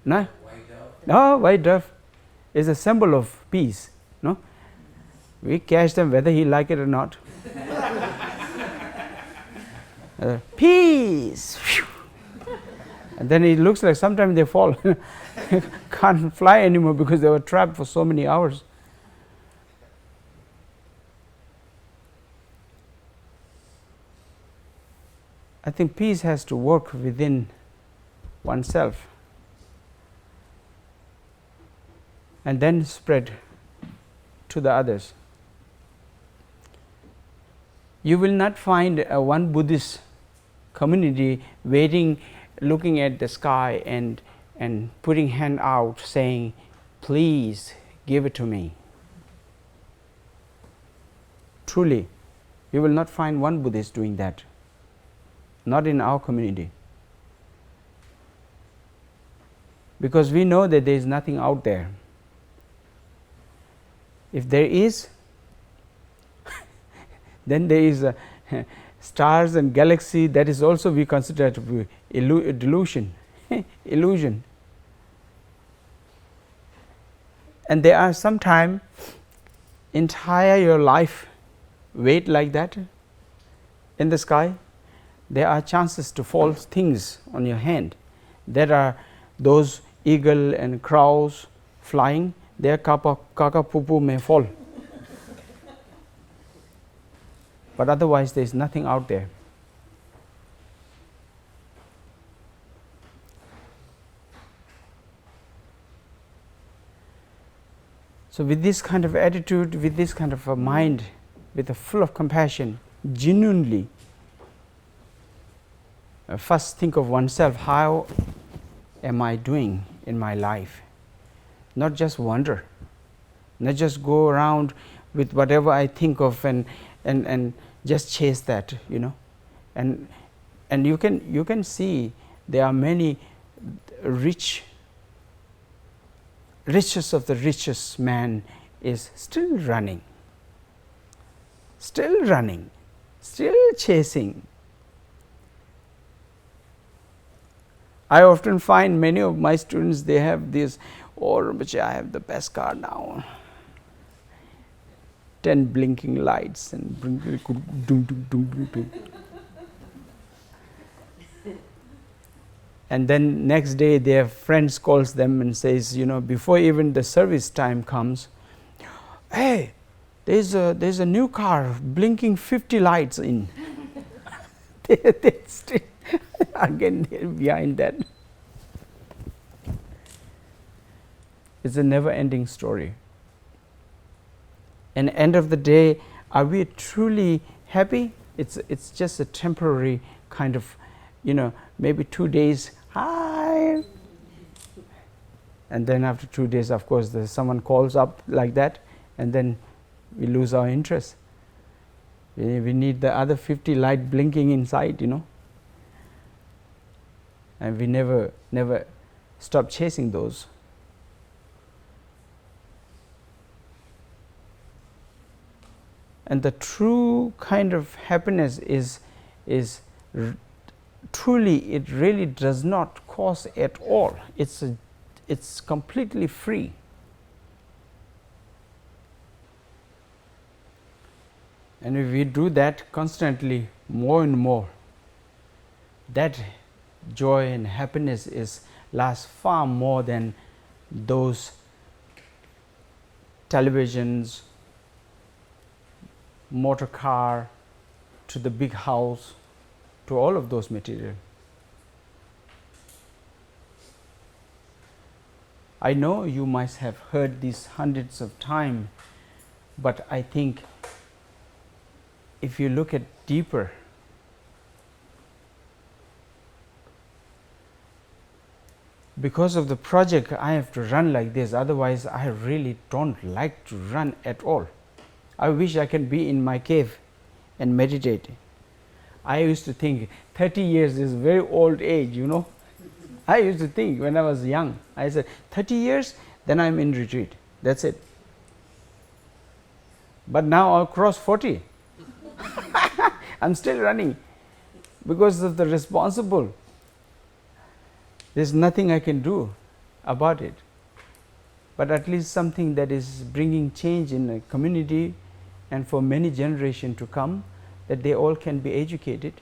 No? White dove. No, white dove is a symbol of peace. No? We catch them whether he like it or not. Peace. And then it looks like sometimes they fall. Can't fly anymore because they were trapped for so many hours. I think peace has to work within oneself and then spread to the others. You will not find one Buddhist community waiting, looking at the sky and putting hand out saying, please give it to me. Truly, you will not find one Buddhist doing that. Not in our community. Because we know that there is nothing out there. If there is, then there is stars and galaxy, that is also we consider to be delusion, illusion. And there are sometimes entire your life wait like that in the sky, there are chances to fall things on your hand. There are those eagle and crows flying, their kakapupu may fall. But otherwise there is nothing out there. So with this kind of attitude, with this kind of a mind, with a full of compassion, genuinely, first think of oneself, how am I doing in my life? Not just wonder, not just go around with whatever I think of and just chase that, you know. And you can see there are many richest of the richest man is still running, still chasing. I often find many of my students, they have this, oh Rinpoche, I have the best car now, 10 blinking lights and and then next day their friends calls them and says, you know, before even the service time comes, hey, there's a new car blinking 50 lights in. they still again they're behind that. It's a never ending story. And end of the day, are we truly happy? It's just a temporary kind of, you know, maybe 2 days, hi, and then after 2 days, of course, someone calls up like that, and then we lose our interest. We need the other 50 light blinking inside, you know, and we never stop chasing those. And the true kind of happiness is truly, it really does not cost at all. It's completely free. And if we do that constantly, more and more, that joy and happiness lasts far more than those televisions, motor car, to the big house, to all of those material. I know you must have heard this hundreds of times, but I think if you look at deeper, because of the project I have to run like this, otherwise I really don't like to run at all. I wish I can be in my cave and meditate. I used to think 30 years is very old age, you know. I used to think when I was young, I said 30 years, then I'm in retreat, that's it. But now I'll cross 40. I'm still running because of the responsible. There's nothing I can do about it, but at least something that is bringing change in a community and for many generations to come, that they all can be educated.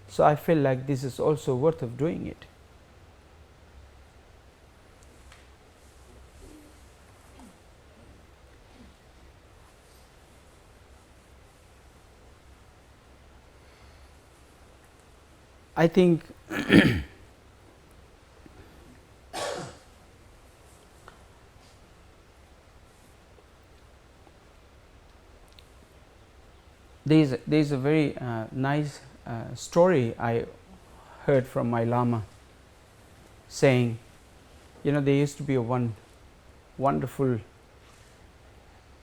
So I feel like this is also worth of doing it. I think there's a very nice story I heard from my Lama, saying, you know, there used to be one wonderful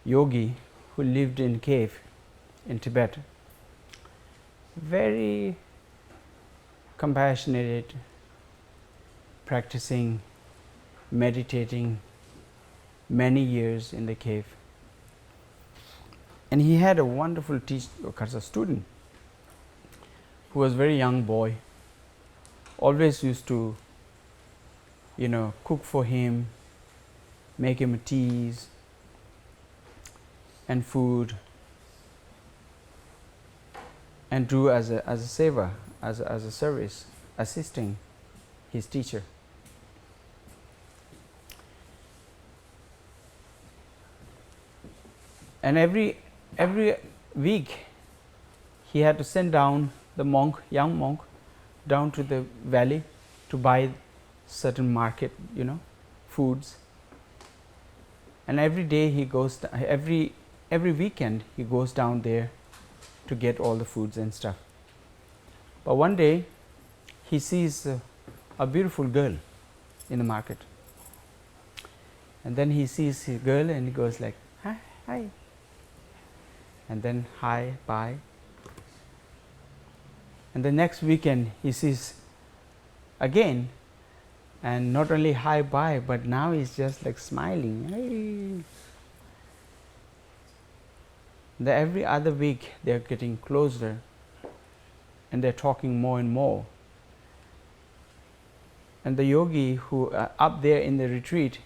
yogi who lived in cave in Tibet, very compassionate, practicing, meditating many years in the cave. And he had a wonderful student who was a very young boy, always used to, you know, cook for him, make him teas and food. and do as a seva, as a service, assisting his teacher. And every week he had to send down the monk, young monk, down to the valley to buy certain market, foods. And every day he goes, every weekend he goes down there to get all the foods and stuff. But one day he sees a beautiful girl in the market, and then he sees his girl and he goes like, hi, hi, and then hi, bye. And the next weekend he sees again, and not only hi, bye, but now he's just like smiling. Hey. Every other week they're getting closer and they're talking more and more. And the yogi who up there in the retreat,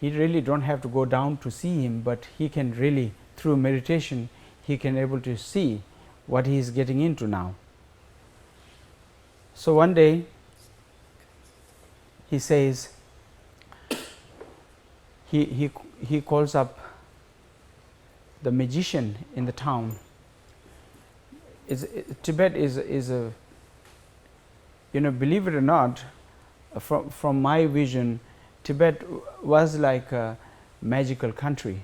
he really don't have to go down to see him, but he can really, through meditation, he can able to see what he is getting into now. So one day he says, he calls up the magician in the town. Tibet is a, believe it or not, from my vision, Tibet was like a magical country,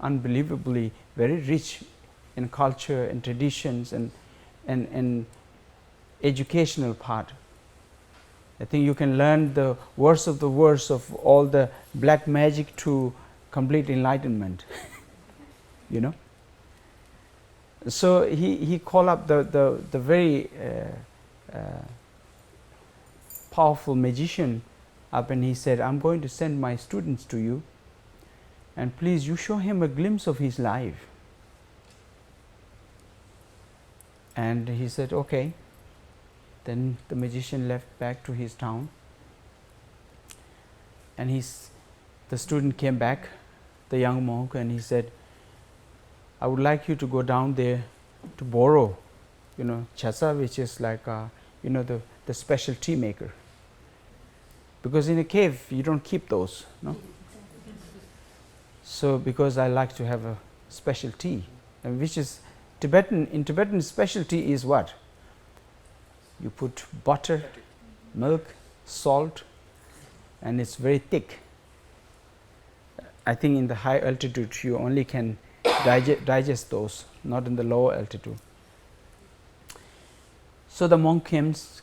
unbelievably very rich in culture and traditions and educational part. I think you can learn the worst of the worst of all the black magic to complete enlightenment. So he called up the very powerful magician up, and he said, I'm going to send my students to you, and please you show him a glimpse of his life. And he said, okay. Then the magician left back to his town, and the student came back, the young monk, and he said, I would like you to go down there to borrow, chasa, which is like the special tea maker, because in a cave you don't keep those, no. So because I like to have a special tea, and which is Tibetan specialty is what? You put butter, milk, salt, and it's very thick. I think in the high altitude you only can digest those, not in the lower altitude. So the monk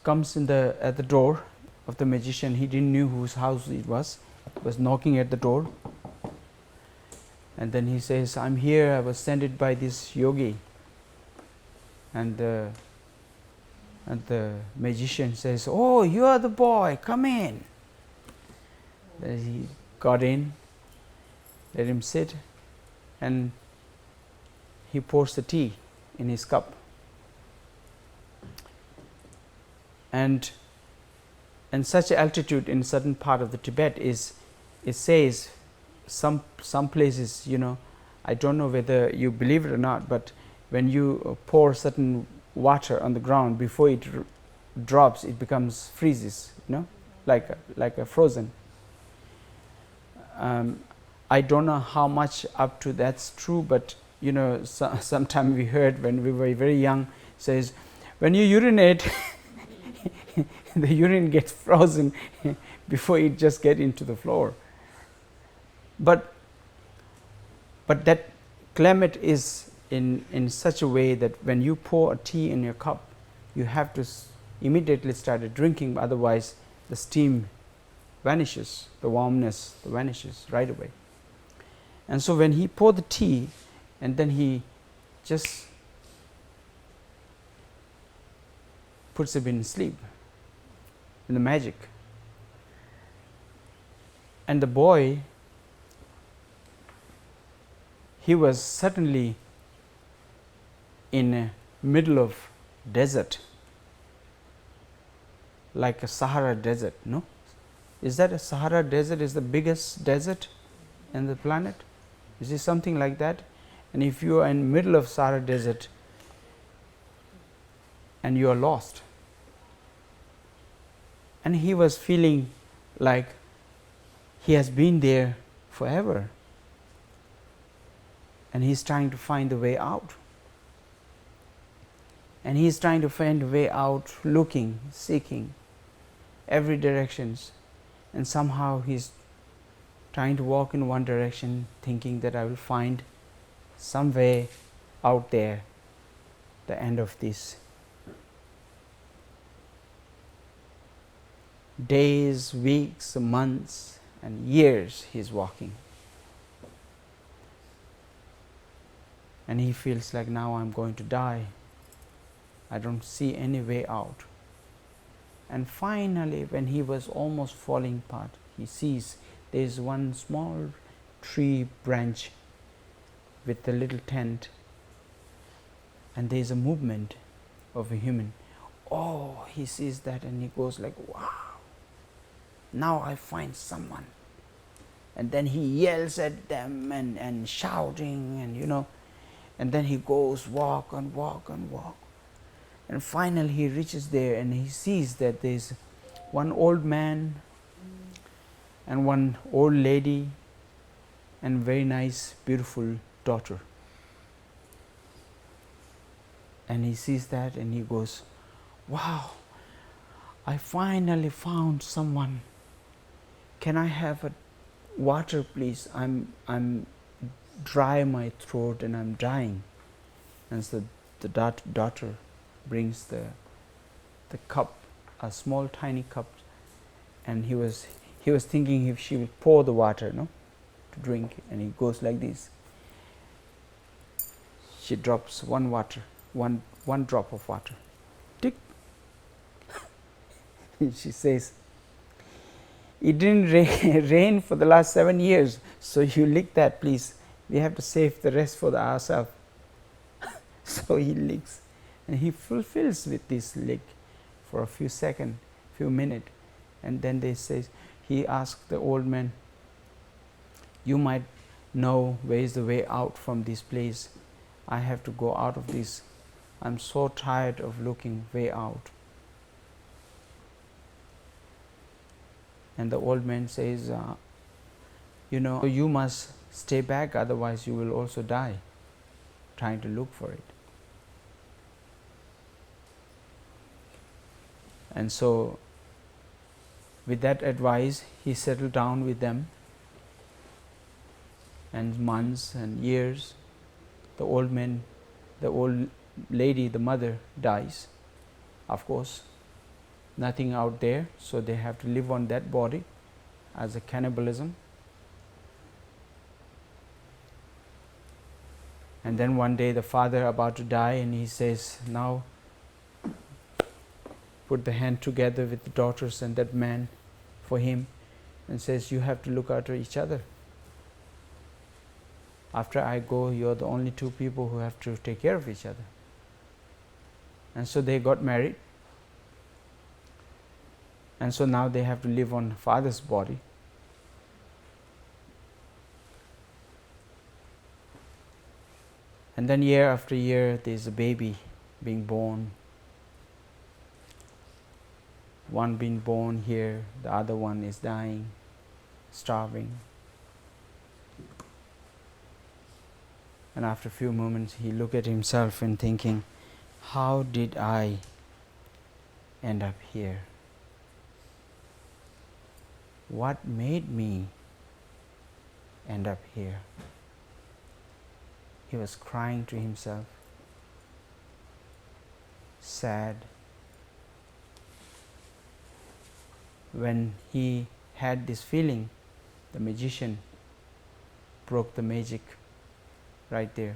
comes at the door of the magician. He didn't know whose house it was knocking at the door. And then he says, I'm here, I was sent by this yogi. And the magician says, oh, you are the boy, come in. Then he got in, let him sit, and he pours the tea in his cup. And such altitude in certain part of the Tibet it says some places, I don't know whether you believe it or not, but when you pour certain water on the ground, before it drops, it becomes freezes, like a frozen. I don't know how much up to that's true, but sometime we heard when we were very young, says when you urinate the urine gets frozen before it just get into the floor. But that climate is in such a way that when you pour a tea in your cup, you have to immediately start drinking, otherwise the steam vanishes, the warmness vanishes right away. And so when he poured the tea, and then he just puts him in sleep, in the magic. And the boy, he was certainly in the middle of desert, like a Sahara desert, no? Is that a Sahara desert is the biggest desert in the planet? Is it something like that? And if you are in the middle of Sahara desert, and you are lost. And he was feeling like he has been there forever, and he's trying to find the way out. And he's trying to find a way out, looking, seeking every directions, and somehow he's trying to walk in one direction, thinking that I will find some way out there, the end of this. Days, weeks, months, and years he's walking. And he feels like, now I'm going to die. I don't see any way out. And finally, when he was almost falling apart, he sees there is one small tree branch with a little tent, and there is a movement of a human. Oh, he sees that and he goes like, wow, now I find someone. And then he yells at them and shouting, and and then he goes walk and walk and walk. And finally he reaches there and he sees that there is one old man and one old lady and very nice, beautiful daughter. And he sees that and he goes, wow, I finally found someone. Can I have a water, please? I'm dry my throat and I'm dying. And so the daughter brings the cup, a small tiny cup, and he was thinking if she will pour the water, to drink, and he goes like this. She drops one drop of water. Tick. She says, it didn't rain for the last 7 years, so you lick that, please. We have to save the rest for ourselves. So he licks, and he fulfills with this lick for a few seconds, few minutes, and then he asks the old man, you might know where is the way out from this place. I have to go out of this. I'm so tired of looking way out. And the old man says, you must stay back, otherwise you will also die trying to look for it. And so with that advice, he settled down with them, and months and years, the old lady, the mother, dies. Of course, nothing out there, so they have to live on that body as a cannibalism. And then one day the father about to die, and he says, now put the hand together with the daughters and that man for him, and says, you have to look after each other. After I go, you're the only two people who have to take care of each other. And so they got married. And so now they have to live on father's body. And then year after year, there's a baby being born. One being born here, the other one is dying, starving. And after a few moments, he looked at himself and thinking, how did I end up here? What made me end up here? He was crying to himself, sad. When he had this feeling, the magician broke the magic right there.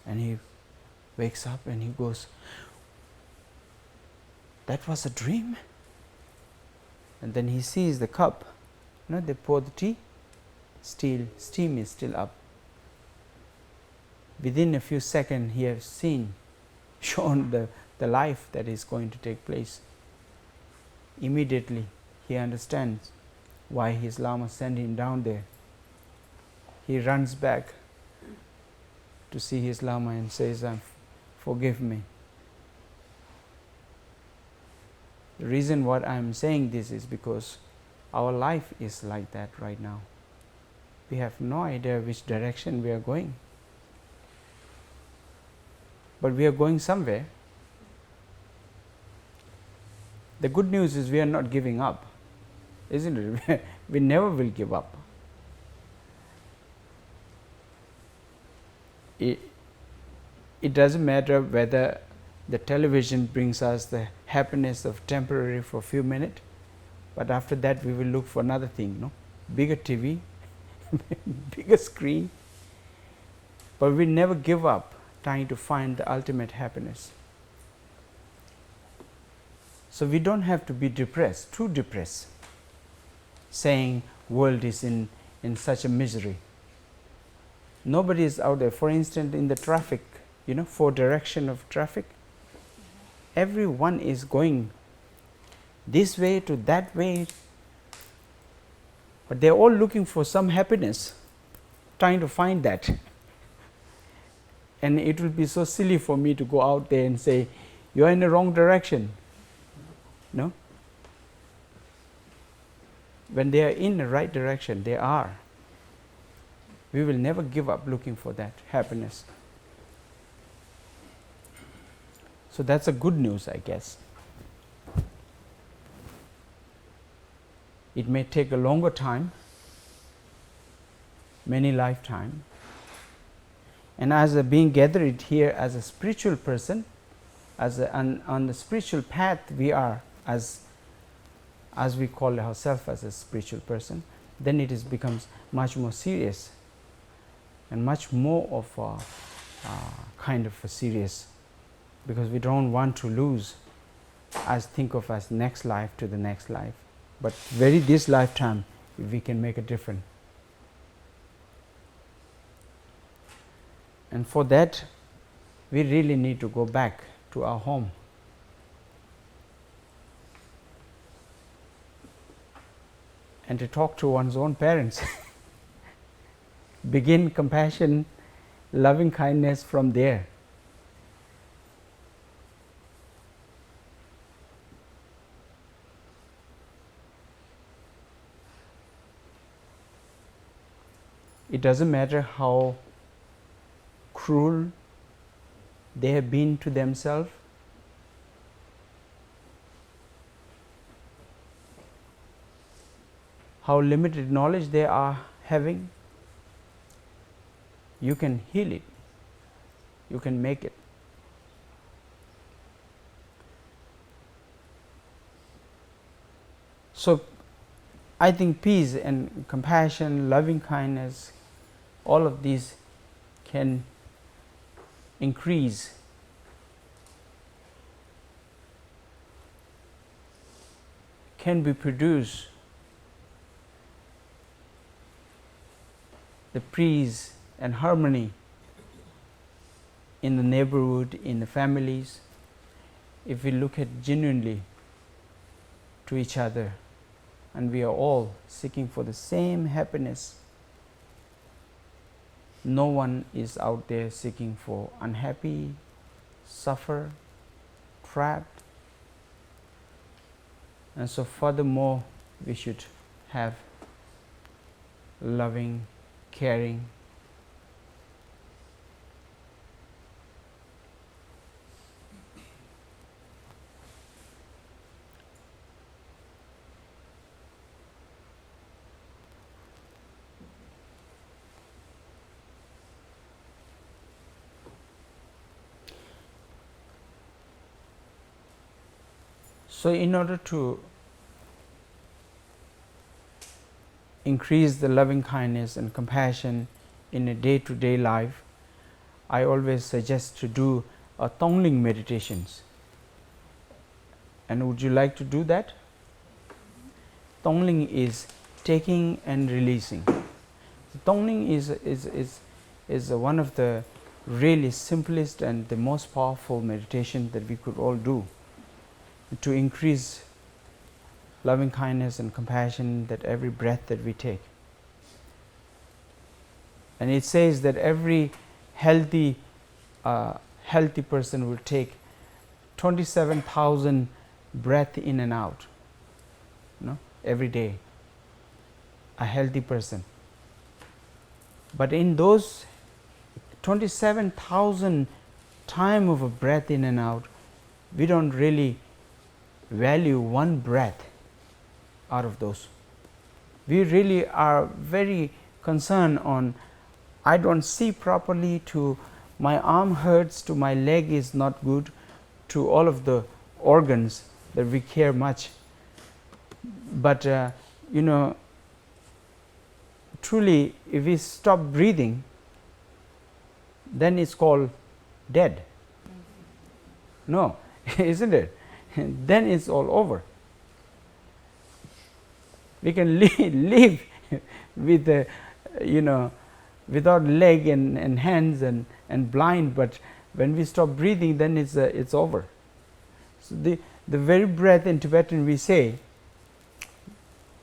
And he wakes up and he goes, that was a dream? And then he sees the cup. They pour the tea, steam is still up. Within a few seconds, he has shown the life that is going to take place. Immediately, he understands why his Lama sent him down there. He runs back to see his Lama and says, forgive me. The reason what I am saying this is because our life is like that right now. We have no idea which direction we are going. But we are going somewhere. The good news is we are not giving up, isn't it? We never will give up. It doesn't matter whether the television brings us the happiness of temporary for a few minutes, but after that we will look for another thing, no? Bigger TV, bigger screen. But we never give up trying to find the ultimate happiness. So we don't have to be depressed, too depressed, saying world is in such a misery. Nobody is out there. For instance, in the traffic, 4 direction of traffic, everyone is going this way to that way, but they are all looking for some happiness, trying to find that. And it will be so silly for me to go out there and say, you are in the wrong direction. No? When they are in the right direction, they are. We will never give up looking for that happiness. So that's a good news, I guess. It may take a longer time, many lifetime. And as a being gathered here as a spiritual person, on the spiritual path we are, as we call ourselves as a spiritual person, then it becomes much more serious and much more of a kind of a serious, because we don't want to lose, think of as next life to the next life, but very this lifetime we can make a difference. And for that we really need to go back to our home. And to talk to one's own parents. Begin compassion, loving kindness from there. It doesn't matter how cruel they have been to themselves, how limited knowledge they are having. You can heal it. You can make it. So I think peace and compassion, loving kindness, all of these can increase can be produced the peace and harmony in the neighborhood, in the families, if we look at genuinely to each other, and we are all seeking for the same happiness. No one is out there seeking for unhappy, suffer, trapped. And so furthermore, we should have loving, caring, so in order to increase the loving kindness and compassion in a day-to-day life, I always suggest to do a Tongling meditations. And would you like to do that? Tongling is taking and releasing. The Tongling is one of the really simplest and the most powerful meditation that we could all do to increase loving kindness and compassion that every breath that we take. And it says that every healthy healthy person will take 27,000 breath in and out, every day, a healthy person. But in those 27,000 time of a breath in and out, we don't really value one breath out of those. We really are very concerned on, I don't see properly, to my arm hurts, to my leg is not good, to all of the organs that we care much. But truly, if we stop breathing, then it's called dead. No, isn't it? Then it's all over. We can live with without leg and hands and blind, but when we stop breathing, then it's over. So the very breath in Tibetan we say,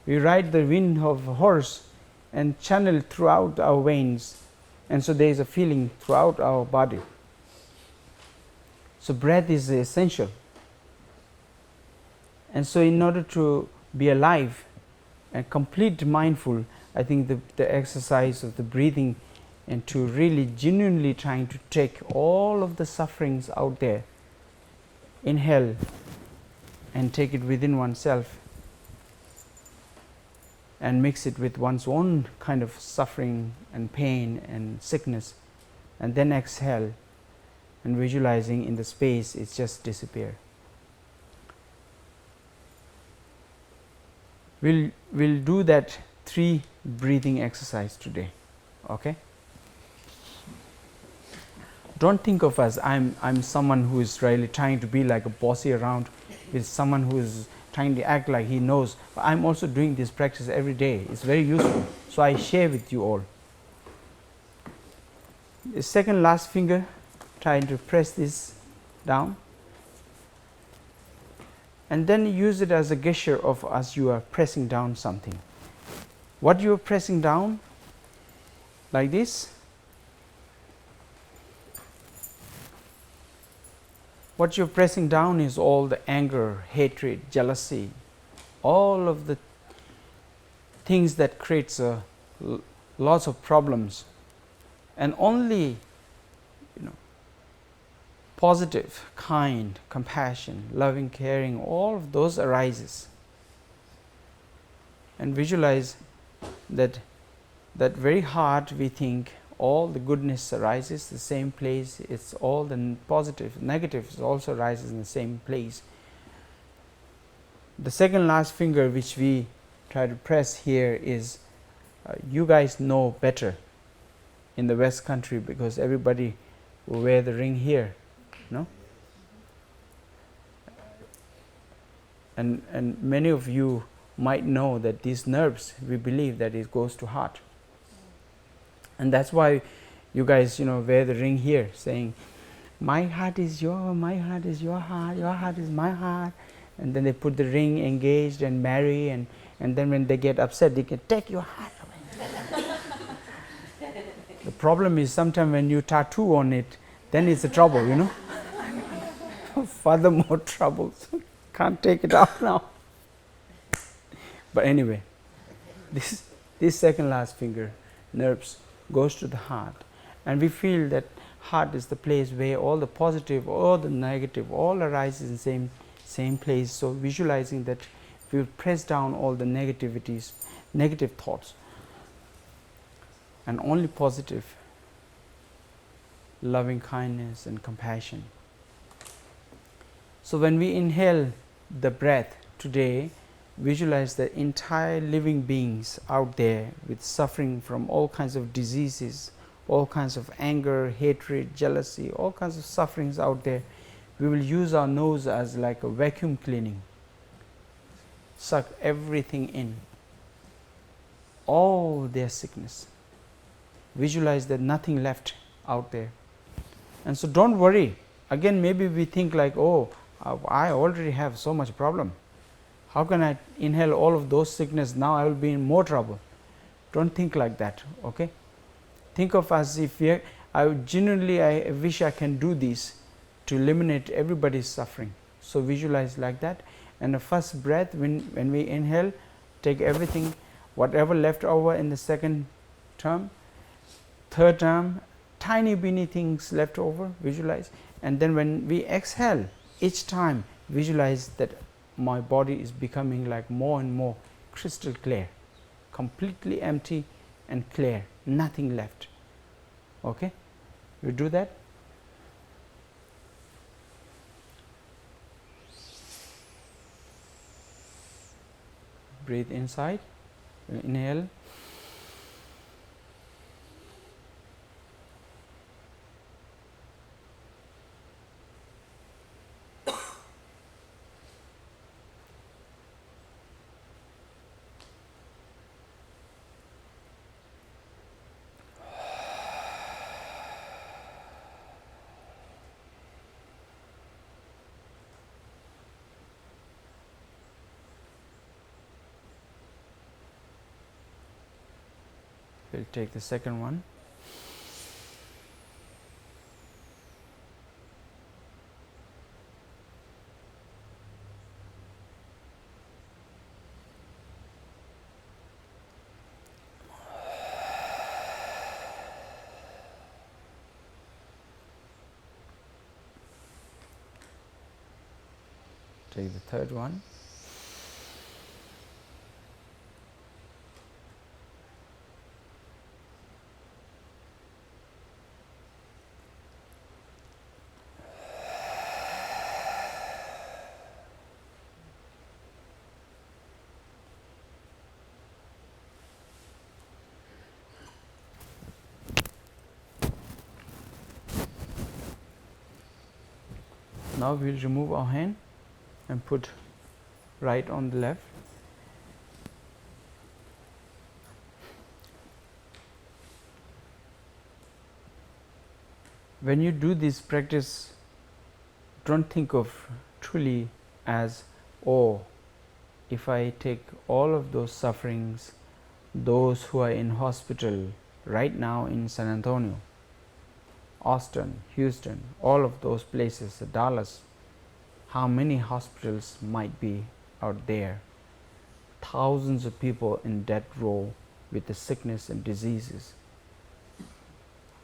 we ride the wind of a horse and channel throughout our veins, and so there is a feeling throughout our body. So breath is essential. And so in order to be alive and complete mindful, I think the exercise of the breathing and to really genuinely trying to take all of the sufferings out there, inhale and take it within oneself and mix it with one's own kind of suffering and pain and sickness, and then exhale and visualizing in the space it just disappear. We'll do that 3 breathing exercise today. Okay? Don't think of us, I'm someone who is really trying to be like a bossy around with someone who is trying to act like he knows. But I'm also doing this practice every day. It's very useful. So I share with you all. The second last finger, trying to press this down. And then use it as a gesture of as you are pressing down something. What you are pressing down, like this. What you are pressing down is all the anger, hatred, jealousy, all of the things that creates lots of problems, and only positive, kind, compassion, loving, caring, all of those arises. And visualize that very heart we think all the goodness arises the same place, it's all the positive, negatives also arises in the same place. The second last finger which we try to press here is, you guys know better in the West country because everybody will wear the ring here. No? And many of you might know that these nerves, we believe that it goes to heart. And that's why you guys, wear the ring here, saying, my heart is your heart, your heart is my heart. And then they put the ring engaged and marry, and then when they get upset, they can take your heart away. The problem is sometimes when you tattoo on it, then it's a trouble, Further more troubles. Can't take it out now. But anyway, this second last finger, nerves, goes to the heart. And we feel that heart is the place where all the positive, all the negative, all arises in the same place. So visualizing that we will press down all the negativities, negative thoughts, and only positive, loving kindness and compassion. So when we inhale the breath today, visualize the entire living beings out there with suffering from all kinds of diseases, all kinds of anger, hatred, jealousy, all kinds of sufferings out there. We will use our nose as like a vacuum cleaning. Suck everything in, all their sickness. Visualize that nothing left out there. And so don't worry. Again, maybe we think like, oh, I already have so much problem. How can I inhale all of those sickness? Now I will be in more trouble. Don't think like that, okay? Think of as if I wish I can do this to eliminate everybody's suffering. So visualize like that. And the first breath, when we inhale, take everything, whatever left over in the second term, third term, tiny beanie things left over, visualize. And then when we exhale, each time visualize that my body is becoming like more and more crystal clear, completely empty and clear, nothing left. Okay, we do that. Breathe inside, inhale, we'll take the second one. Take the third one. Now we will remove our hand and put right on the left. When you do this practice, don't think of truly as, oh, if I take all of those sufferings, those who are in hospital right now in San Antonio, Austin, Houston, all of those places, Dallas, how many hospitals might be out there? Thousands of people in death row with the sickness and diseases,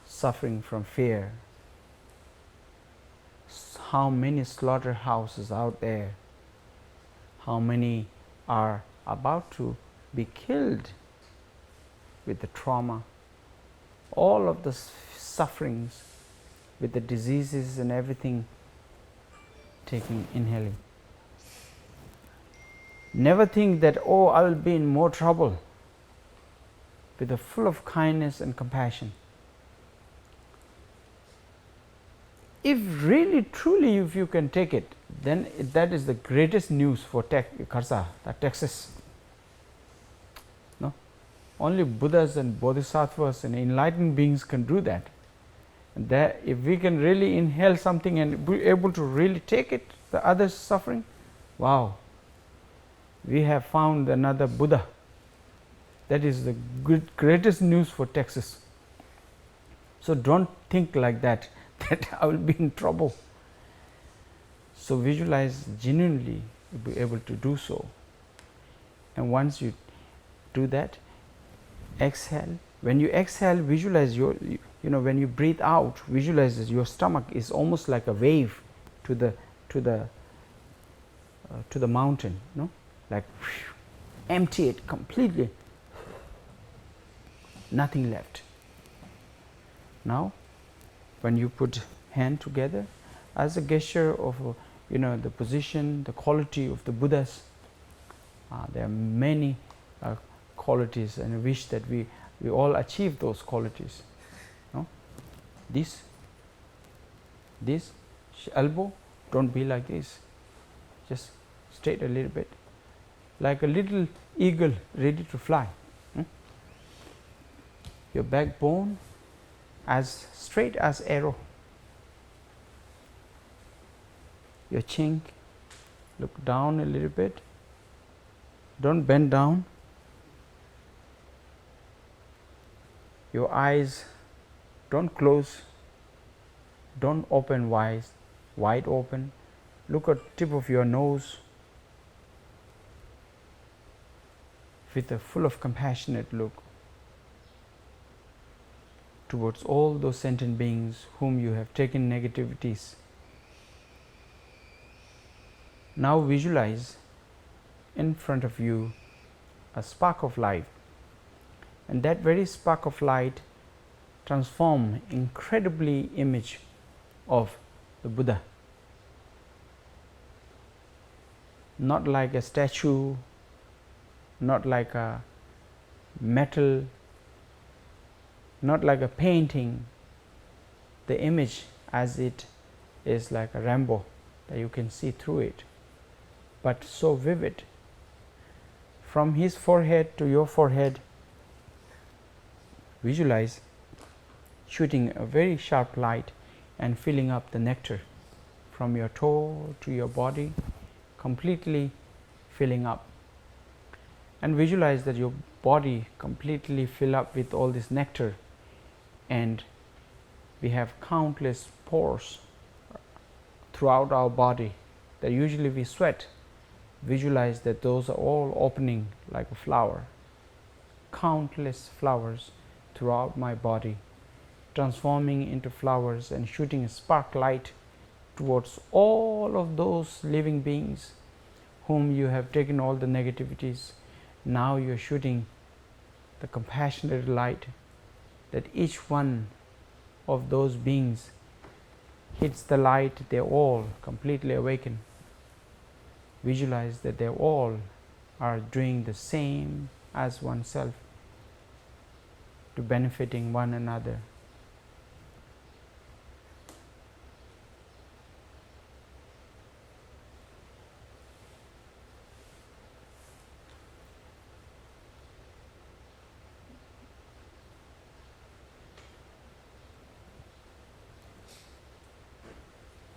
suffering from fear. How many slaughterhouses out there? How many are about to be killed with the trauma? All of the sufferings with the diseases and everything, inhaling. Never think that, oh, I will be in more trouble. With a full of kindness and compassion. If really truly if you can take it, then that is the greatest news for Texas. No, only Buddhas and Bodhisattvas and enlightened beings can do that. And that if we can really inhale something and be able to really take it, the others suffering, wow, we have found another Buddha. That is the greatest news for Texas. So don't think like that, that I will be in trouble. So visualize genuinely, you'll be able to do so. And once you do that, exhale. When you exhale, visualize when you breathe out, visualize your stomach is almost like a wave to the mountain, no? Like empty it completely, nothing left. Now, when you put hand together as a gesture of the position, the quality of the Buddhas, there are many qualities, and I wish that we all achieve those qualities. No? This elbow, don't be like this, just straight a little bit, like a little eagle ready to fly. Your backbone as straight as arrow. Your chin, look down a little bit, don't bend down. Your eyes Don't close, don't open wide open. Look at tip of your nose with a full of compassionate look towards all those sentient beings whom you have taken negativities. Now visualize in front of you a spark of light, and that very spark of light transform incredibly image of the Buddha, not like a statue, not like a metal, not like a painting. The image as it is like a rainbow that you can see through it, but so vivid. From his forehead to your forehead, visualize shooting a very sharp light and filling up the nectar from your toe to your body, completely filling up. And visualize that your body completely fill up with all this nectar, and we have countless pores throughout our body that usually we sweat. Visualize that those are all opening like a flower, countless flowers throughout my body, transforming into flowers and shooting a spark light towards all of those living beings whom you have taken all the negativities. Now you are shooting the compassionate light that each one of those beings hits the light, they all completely awaken. Visualize that they all are doing the same as oneself, to benefiting one another.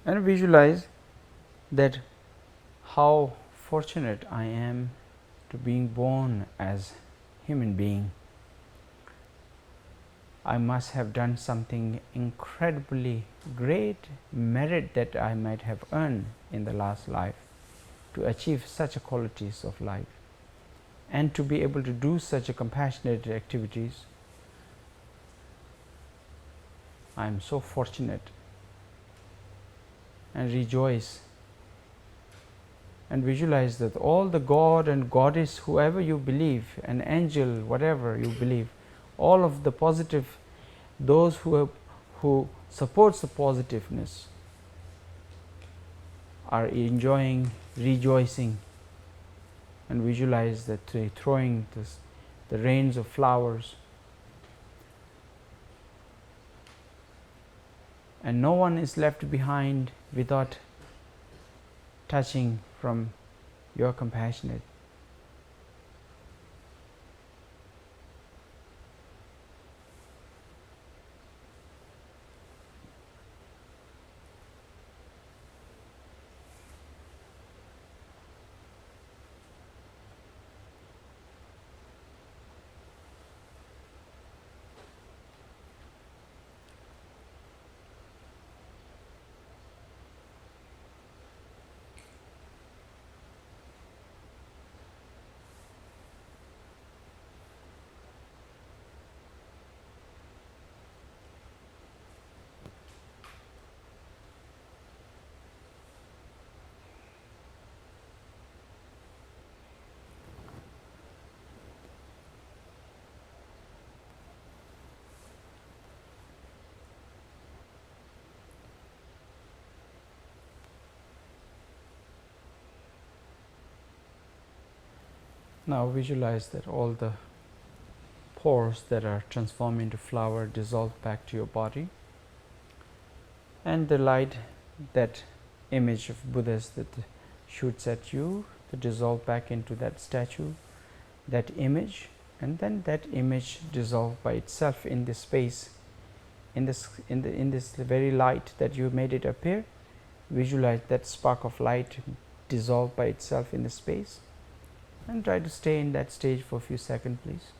And visualize that how fortunate I am to being born as human being. I must have done something incredibly great merit that I might have earned in the last life to achieve such a qualities of life, and to be able to do such a compassionate activities. I am so fortunate, and rejoice and visualize that all the God and Goddess, whoever you believe, an angel, whatever you believe, all of the positive, those who supports the positiveness, are enjoying, rejoicing, and visualize that they throwing the rains of flowers, and no one is left behind without touching from your compassionate. Now visualize that all the pores that are transformed into flower dissolve back to your body, and the light, that image of Buddhas that shoots at you, to dissolve back into that statue, that image, and then that image dissolve by itself in this space, in this very light that you made it appear. Visualize that spark of light dissolve by itself in the space, and try to stay in that stage for a few seconds, please.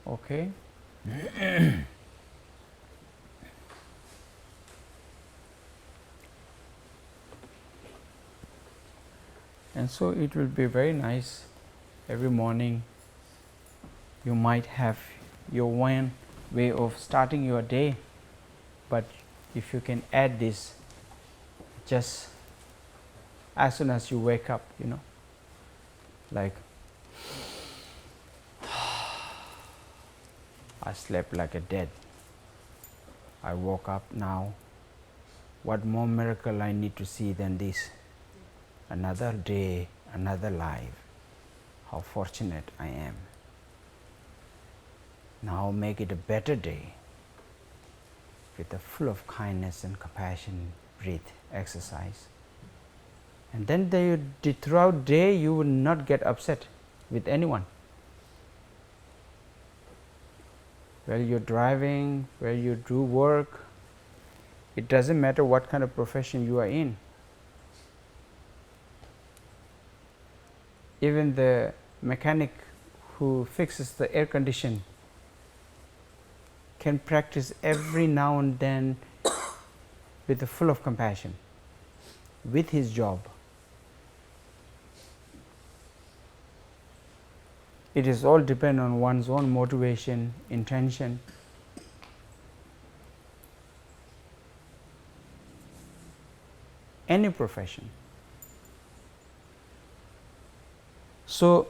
Okay. And so it will be very nice every morning. You might have your one way of starting your day, but if you can add this just as soon as you wake up, like I slept like a dead. I woke up now. What more miracle I need to see than this? Another day, another life. How fortunate I am. Now make it a better day with a full of kindness and compassion. Breathe, exercise. And then throughout the day you will not get upset with anyone. While you're driving, where you do work, it doesn't matter what kind of profession you are in. Even the mechanic who fixes the air condition can practice every now and then with a full of compassion with his job. It is all depend on one's own motivation, intention. Any profession. So,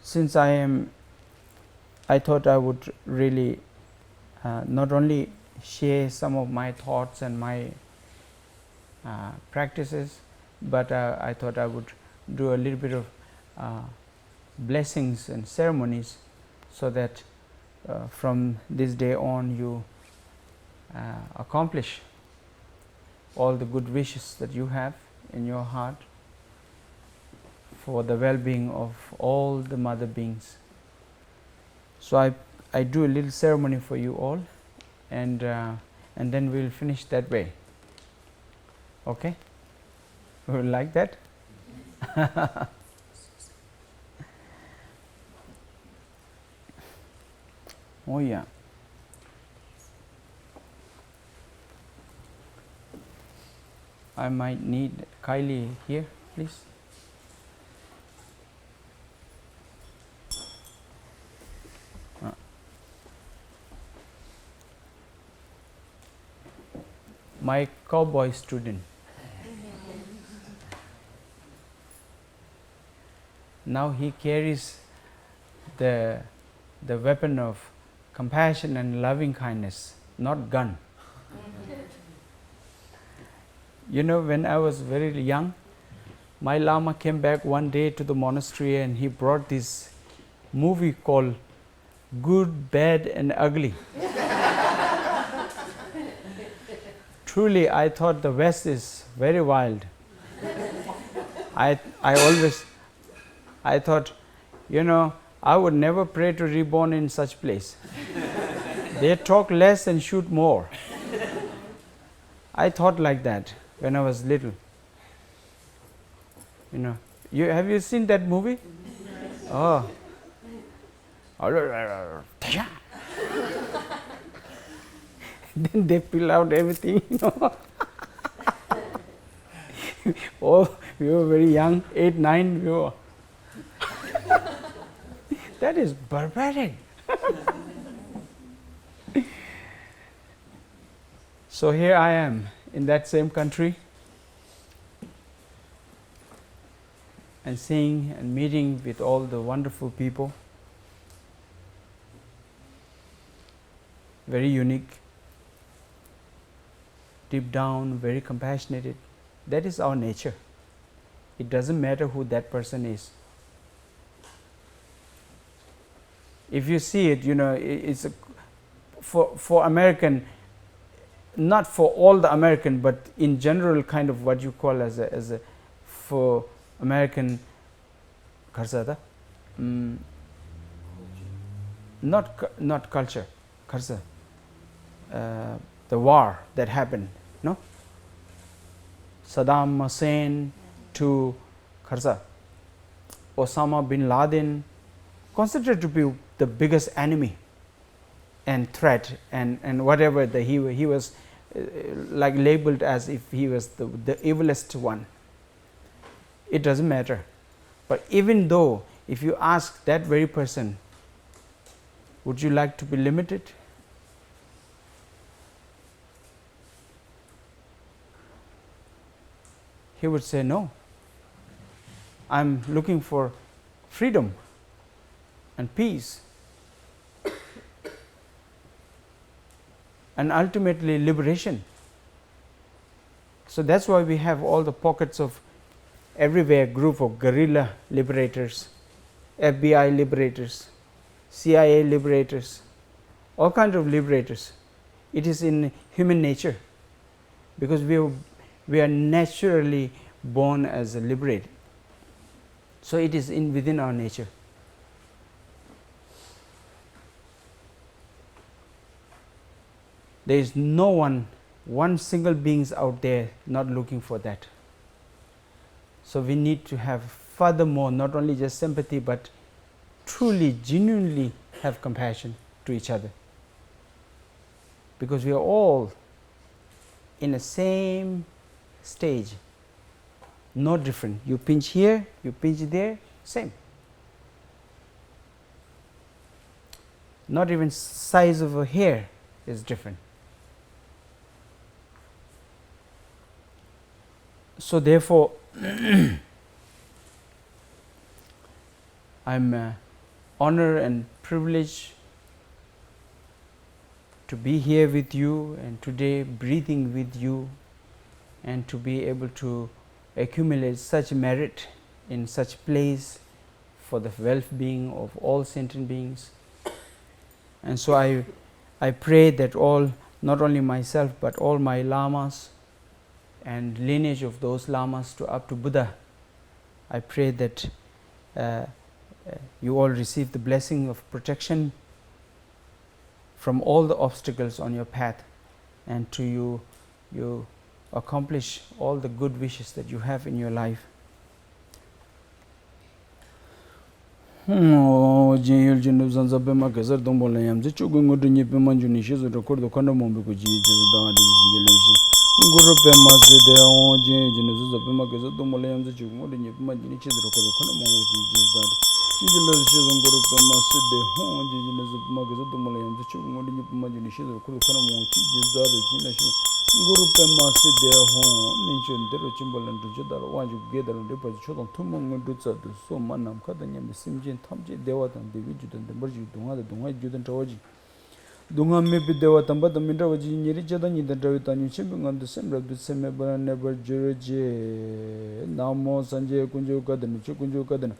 since I thought I would really not only share some of my thoughts and my practices, but I thought I would do a little bit of blessings and ceremonies, so that from this day on you accomplish all the good wishes that you have in your heart for the well-being of all the mother beings. So I do a little ceremony for you all, and then we will finish that way. Okay? You will like that? Oh yeah. I might need Kylie here, please. My cowboy student. Now he carries the weapon of compassion and loving kindness, not gun. When I was very young, my Lama came back one day to the monastery and he brought this movie called Good, Bad and Ugly. Truly, I thought the West is very wild. I thought, I would never pray to reborn in such place. They talk less and shoot more. I thought like that when I was little. You know, have you seen that movie? Oh. Then they pull out everything, you know. Oh, we were very young, 8, 9, we were. That is barbaric. So here I am in that same country and seeing and meeting with all the wonderful people. Very unique, deep down, very compassionate. That is our nature. It doesn't matter who that person is. If you see it, you know, it's for American, not for all the American, but in general, kind of what you call as a for American, not culture, the war that happened, no? Saddam Hussein to Osama bin Laden, considered to be the biggest enemy and threat, and whatever he was like labeled as if he was the evilest one. It doesn't matter. But even though, if you ask that very person, would you like to be limited? He would say, no. I'm looking for freedom and peace and ultimately liberation. So that's why we have all the pockets of everywhere, group of guerrilla liberators, FBI liberators, CIA liberators, all kinds of liberators. It is in human nature, because we are naturally born as a liberator. So it is within our nature. There is no one single beings out there not looking for that. So we need to have furthermore not only just sympathy, but truly, genuinely have compassion to each other. Because we are all in the same stage, no different. You pinch here, you pinch there, same. Not even size of a hair is different. So therefore, I'm honored and privileged to be here with you, and today breathing with you, and to be able to accumulate such merit in such place for the well-being of all sentient beings. And so I pray that all, not only myself, but all my lamas and lineage of those lamas up to Buddha, I pray that you all receive the blessing of protection from all the obstacles on your path, and to you accomplish all the good wishes that you have in your life. Jeyul jindu zanza bema gezar dombo la yamze chugu ngudu nyipe manju nishizu rekordo kanda mombe ko ji jizu dawa de jinjeleshi nguru bema zede o jeyul jindu zanza bema gezar dombo la yamze chugu ngudu nyipe manju nishizu rekordo kanda mombe ko ji jizu dawa jinjeleshi nguru bema zede o jeyul jindu zanza bema gezar dombo la yamze chugu ngudu nyipe manju nishizu rekordo kanda mombe ko ji jizu dawa jinjeleshi nguru bema zede o nincho ndero chimbolan dujo daro wanju gedaro depa chodon thumo ngudu tsadu so manam kada nyambe simjin thamji dewa tan devi judan de marji dunga judan tawaji dunga mebi dewa tamba da minda waji nyeri jada ni da dawi tanyu chimbe ngandu semra du seme bana never jeje namo sanje kunjo kadana chukunjo kadana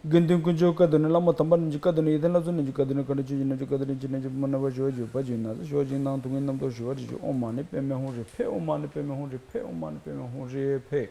gendin kunjo kadana lama tamba ni kadana idan la zun ni kadana kada chu ni kadana jine mana wa jojo paji na joji nang tungen nam do joji o mane pe me hon re pe o mane pe me hon re pe o mane pe me hon re pe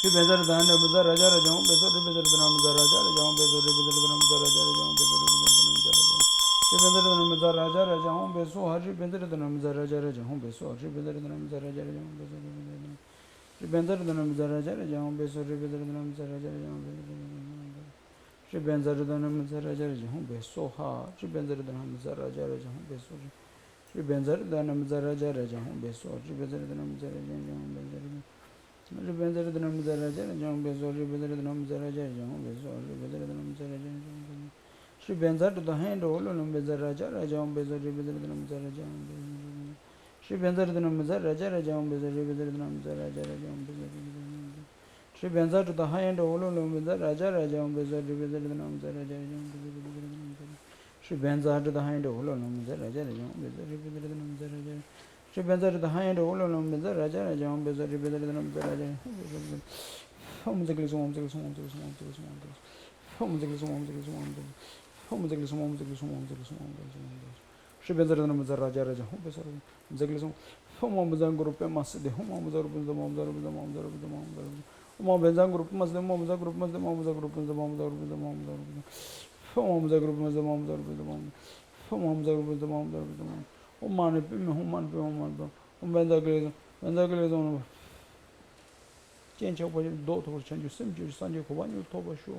Shri Benzar Dana Mizar Raja Rajam Beso Rebezar Dana Mizar Raja Rajam Beso Rebezar Dana Mizar Raja Rajam Beso Rebezar Dana Mizar Raja Rajam Beso Hari Benzar Dana Mizar Raja Rajam Beso Hari Benzar Dana Mizar Raja Rajam Beso Shri Benzar Dana Mizar Raja Rajam Beso Rebezar Dana Mizar Raja Rajam Shri Benzar Dana Mizar Raja Rajam Beso Ha Shri Benzar Dana Mizar Raja Rajam Beso Shri Benzar Dana Mizar Raja Rajam Beso Shri Benzar Dana Mizar Raja Rajam Beso Shri Benzar Dana Mizar Raja Rajam Beso Shri Benzar Dana Mizar Raja Rajam Beso Shri Benzar Dana Mizar Raja Rajam Shri Benzar to the hand all on Mizar Raja Rajam Beso Shri Benzar Dana Mizar Raja Shri Benzar Dana Mizar Raja Rajam Beso Shri Benzar Dana Mizar Raja Rajam Beso Shri Benzar to the hand all on Mizar Raja Rajam Beso Shri Benzar Dana Mizar Raja Rajam Shri Benzar to the hand all on Mizar Raja Rajam Beso Shri Benzar Dana Mizar Raja Shri Benzar to the hand all on Mizar Raja Rajam Beso Shri Benzar Dana Mizar Raja Om Zikli Om Zikli Om Zikli Om Zikli Om Zikli Om Zikli Om Zikli Om Zikli Om Zikli Shri Benzar Dana Mizar Raja Raja Om Beso Zikli Om Benzar Group Masde Om Benzar Benzar Benzar Benzar Benzar Benzar Om Benzar Group Masde Om Benzar Group Masde Om Benzar Group Masde Om Benzar Group Masde Om Benzar Group Masde Om Benzar Group Masde Om Benzar Group Masde Om Benzar Group Masde Om Mani Pim Om Mani Pim Om Mani Pim Om Benzar Group Om Change up with daughter change sim ju sanje ko banyu to ba sho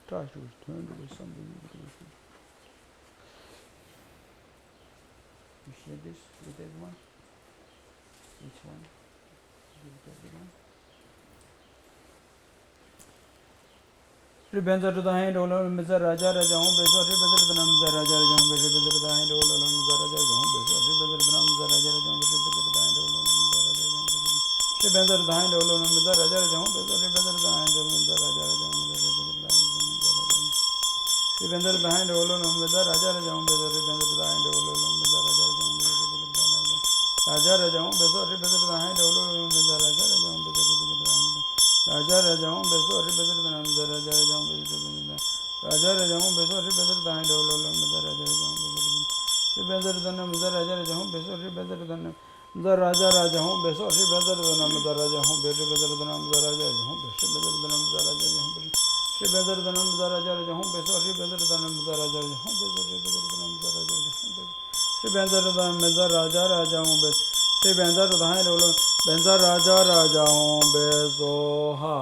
try to turn to something you share this with everyone each one give it to everyone Shri Benzar to the hand all on Mizar Raja Raja Om Beso Shri Benzar to the Mizar Raja Raja Om Beso Shri Benzar to the hand all on Mizar Raja Raja Om Beso Shri Benzar to the Mizar Raja Raja Om Beso Shri Benzar to the hand all on Mizar Raja Raja Om Beso Shri Benzar to the hand all on Mizar Raja Raja Om Beso Shri Benzar to the hand all on Mizar Raja Raja Om Beso Shri Benzar to the hand all on Mizar Raja Raja Om Beso Shri Benzar to the hand all on Mizar Raja Raja Om Beso Raja Raja Om Beso Shri Benzar to the hand all on Mizar Raja Raja Om Beso Raja Raja Om Beso Shri Benzar to the Mizar Raja Raja Om Beso Raja Raja Om Beso Shri Benzar to the hand all on Mizar Raja Raja Om Beso Shri Benzar to the Mizar Raja Raja Om Beso Shri Benzar to the Mizar Raja Raja Om Beso Shri Benzar to the Mizar Raja Om Beso Shri Benzar to the Mizar Raja Raja Om Beso Shri Benzar to the Mizar Raja Raja Om Beso Shri Benzar to the Mizar Raja Raja Om Beso Shri Benzar to the Mizar Raja Raja Om Beso Shri Benzar to the Mizar Raja Raja Om Beso Shri Benzar to the hand all Benzar Raja Raja Om Beso Ha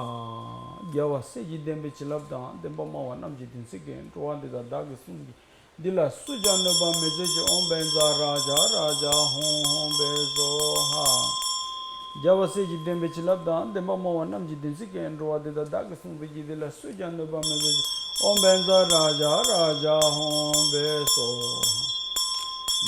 Yawa se jidem be chilabda demba mawa nam jidin sigen towa de da dag sungi dila sujano ba meje Om Benzar Raja Raja Om Beso Ha Yawa se jidem be chilabda demba mawa nam jidin sigen towa de da dag sungi dila sujano ba meje Om Benzar Raja Raja Om Beso Ha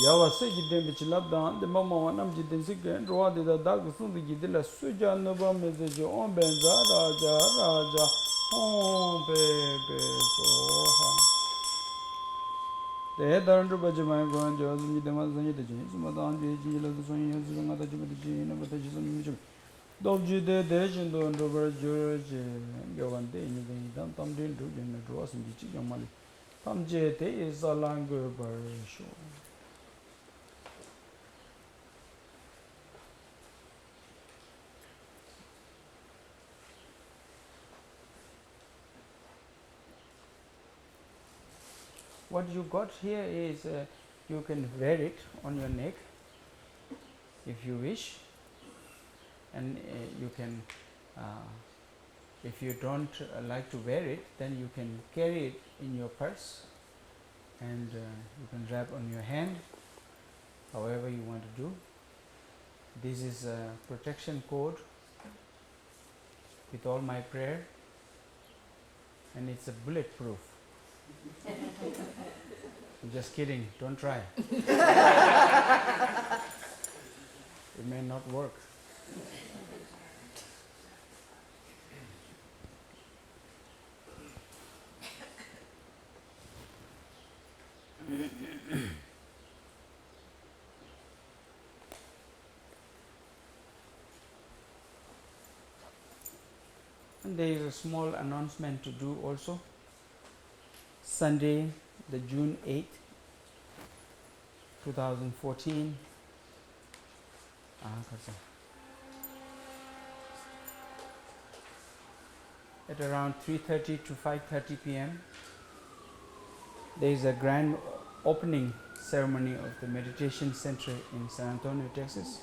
Yawa se jidem be chilabda demba mawa nam jidin sigen towa de da dag sungi dila sujano ba meje Om Benzar Raja Raja Om Beso Ha Te darandu bajamai goan jazmi demas zanyi de jin sumadan de jila de sonyi zunga da jibe de jin ba de jisum mi dobji de jin do ndo bar jurje yogan de ni de dam tam de do jin do asin ji chi jamali tam je te isalang bar sho What you got here is you can wear it on your neck if you wish, and you can if you don't like to wear it, then you can carry it in your purse, and you can wrap on your hand, however you want to do. This is a protection code with all my prayer, and it's a bulletproof. I'm just kidding, don't try. It may not work. And there is a small announcement to do also. Sunday, the June 8th, 2014. at around 3:30 to 5:30 p.m. there is a grand opening ceremony of the meditation center in San Antonio, Texas,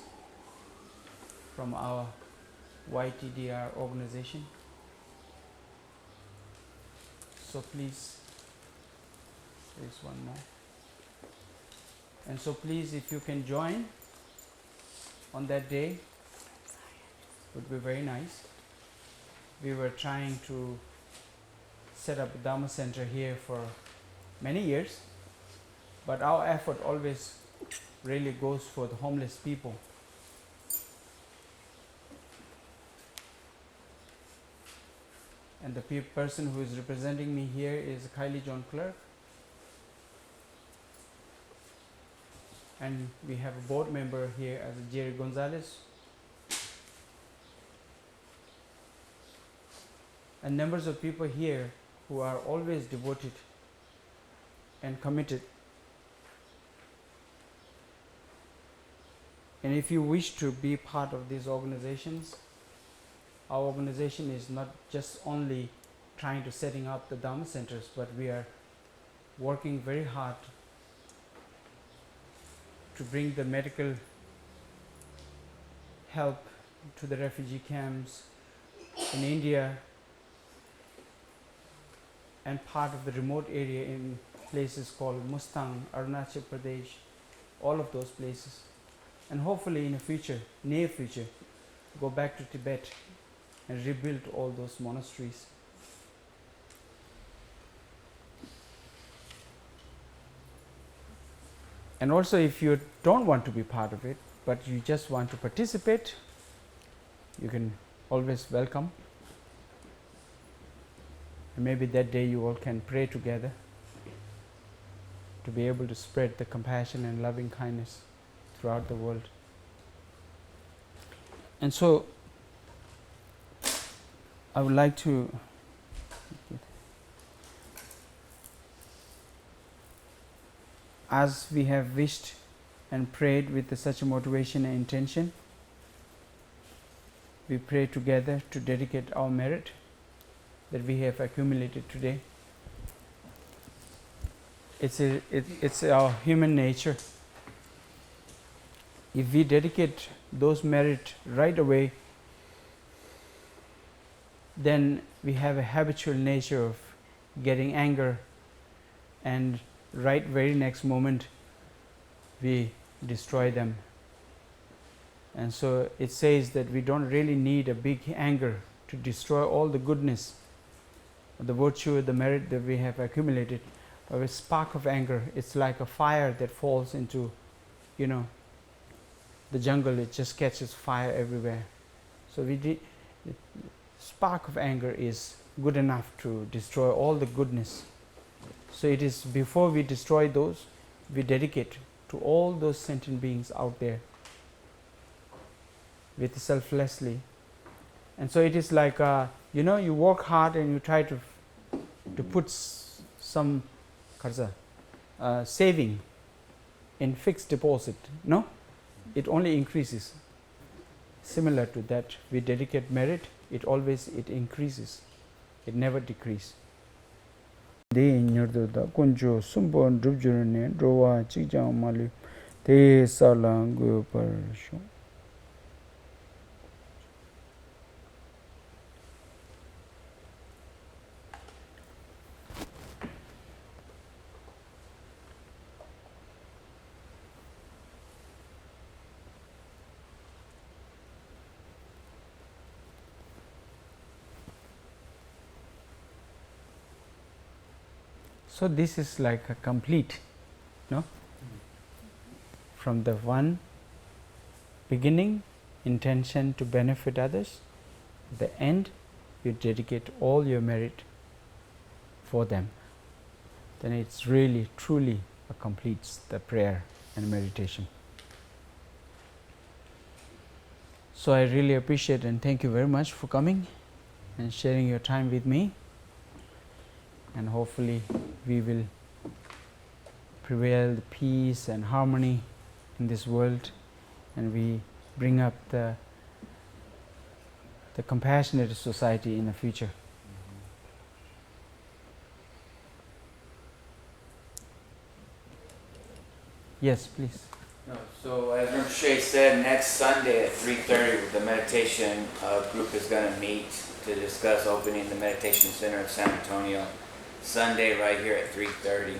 from our YTDR organization. So please, there is one more. And so please, if you can join on that day, it would be very nice. We were trying to set up a Dharma center here for many years, but our effort always really goes for the homeless people. And the person who is representing me here is Kylie John Clark. And we have a board member here as Jerry Gonzalez. And numbers of people here who are always devoted and committed. And if you wish to be part of these organizations, our organization is not just only trying to setting up the Dharma centers, but we are working very hard to bring the medical help to the refugee camps in India and part of the remote area in places called Mustang, Arunachal Pradesh, all of those places. And hopefully in the future, near future, go back to Tibet and rebuild all those monasteries. And also if you don't want to be part of it, but you just want to participate, you can always welcome. And maybe that day you all can pray together to be able to spread the compassion and loving kindness throughout the world. And so I would like to as we have wished and prayed with such a motivation and intention, we pray together to dedicate our merit that we have accumulated today. It's our human nature. If we dedicate those merit right away, then we have a habitual nature of getting anger, and right very next moment we destroy them. And so it says that we don't really need a big anger to destroy all the goodness, the virtue, the merit that we have accumulated. But a spark of anger, it's like a fire that falls into, the jungle. It just catches fire everywhere. So the spark of anger is good enough to destroy all the goodness. So it is before we destroy those, we dedicate to all those sentient beings out there with selflessly. And so it is like you work hard and you try to put some saving in fixed deposit. No, it only increases. Similar to that, we dedicate merit, it increases, it never decreases. De nyardo da kunjo sumbo drubjurne drowa chijang mali de salangu parsho. So this is like a complete, from the one beginning, intention to benefit others, the end, you dedicate all your merit for them. Then it's really, truly completes the prayer and meditation. So I really appreciate and thank you very much for coming and sharing your time with me. And hopefully we will prevail the peace and harmony in this world, and we bring up the compassionate society in the future. Yes, please. No, so as Rinpoche said, next Sunday at 3:30, the meditation group is going to meet to discuss opening the meditation center in San Antonio. Sunday right here at 3:30.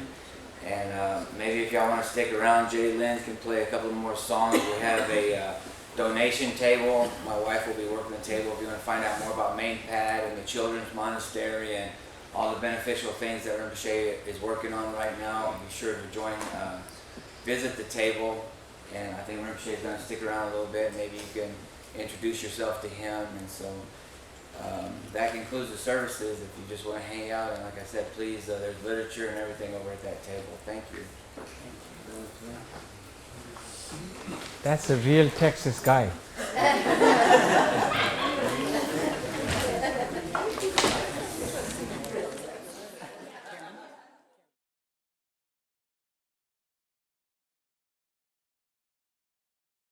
And maybe if y'all want to stick around, Jay Lynn can play a couple more songs. We have a donation table. My wife will be working the table. If you want to find out more about Mainpat and the Children's Monastery and all the beneficial things that Rinpoche is working on right now, be sure to join, visit the table. And I think Rinpoche is going to stick around a little bit. Maybe you can introduce yourself to him. And so that concludes the services. If you just want to hang out, and like I said, please, there's literature and everything over at that table. Thank you. That's a real Texas guy.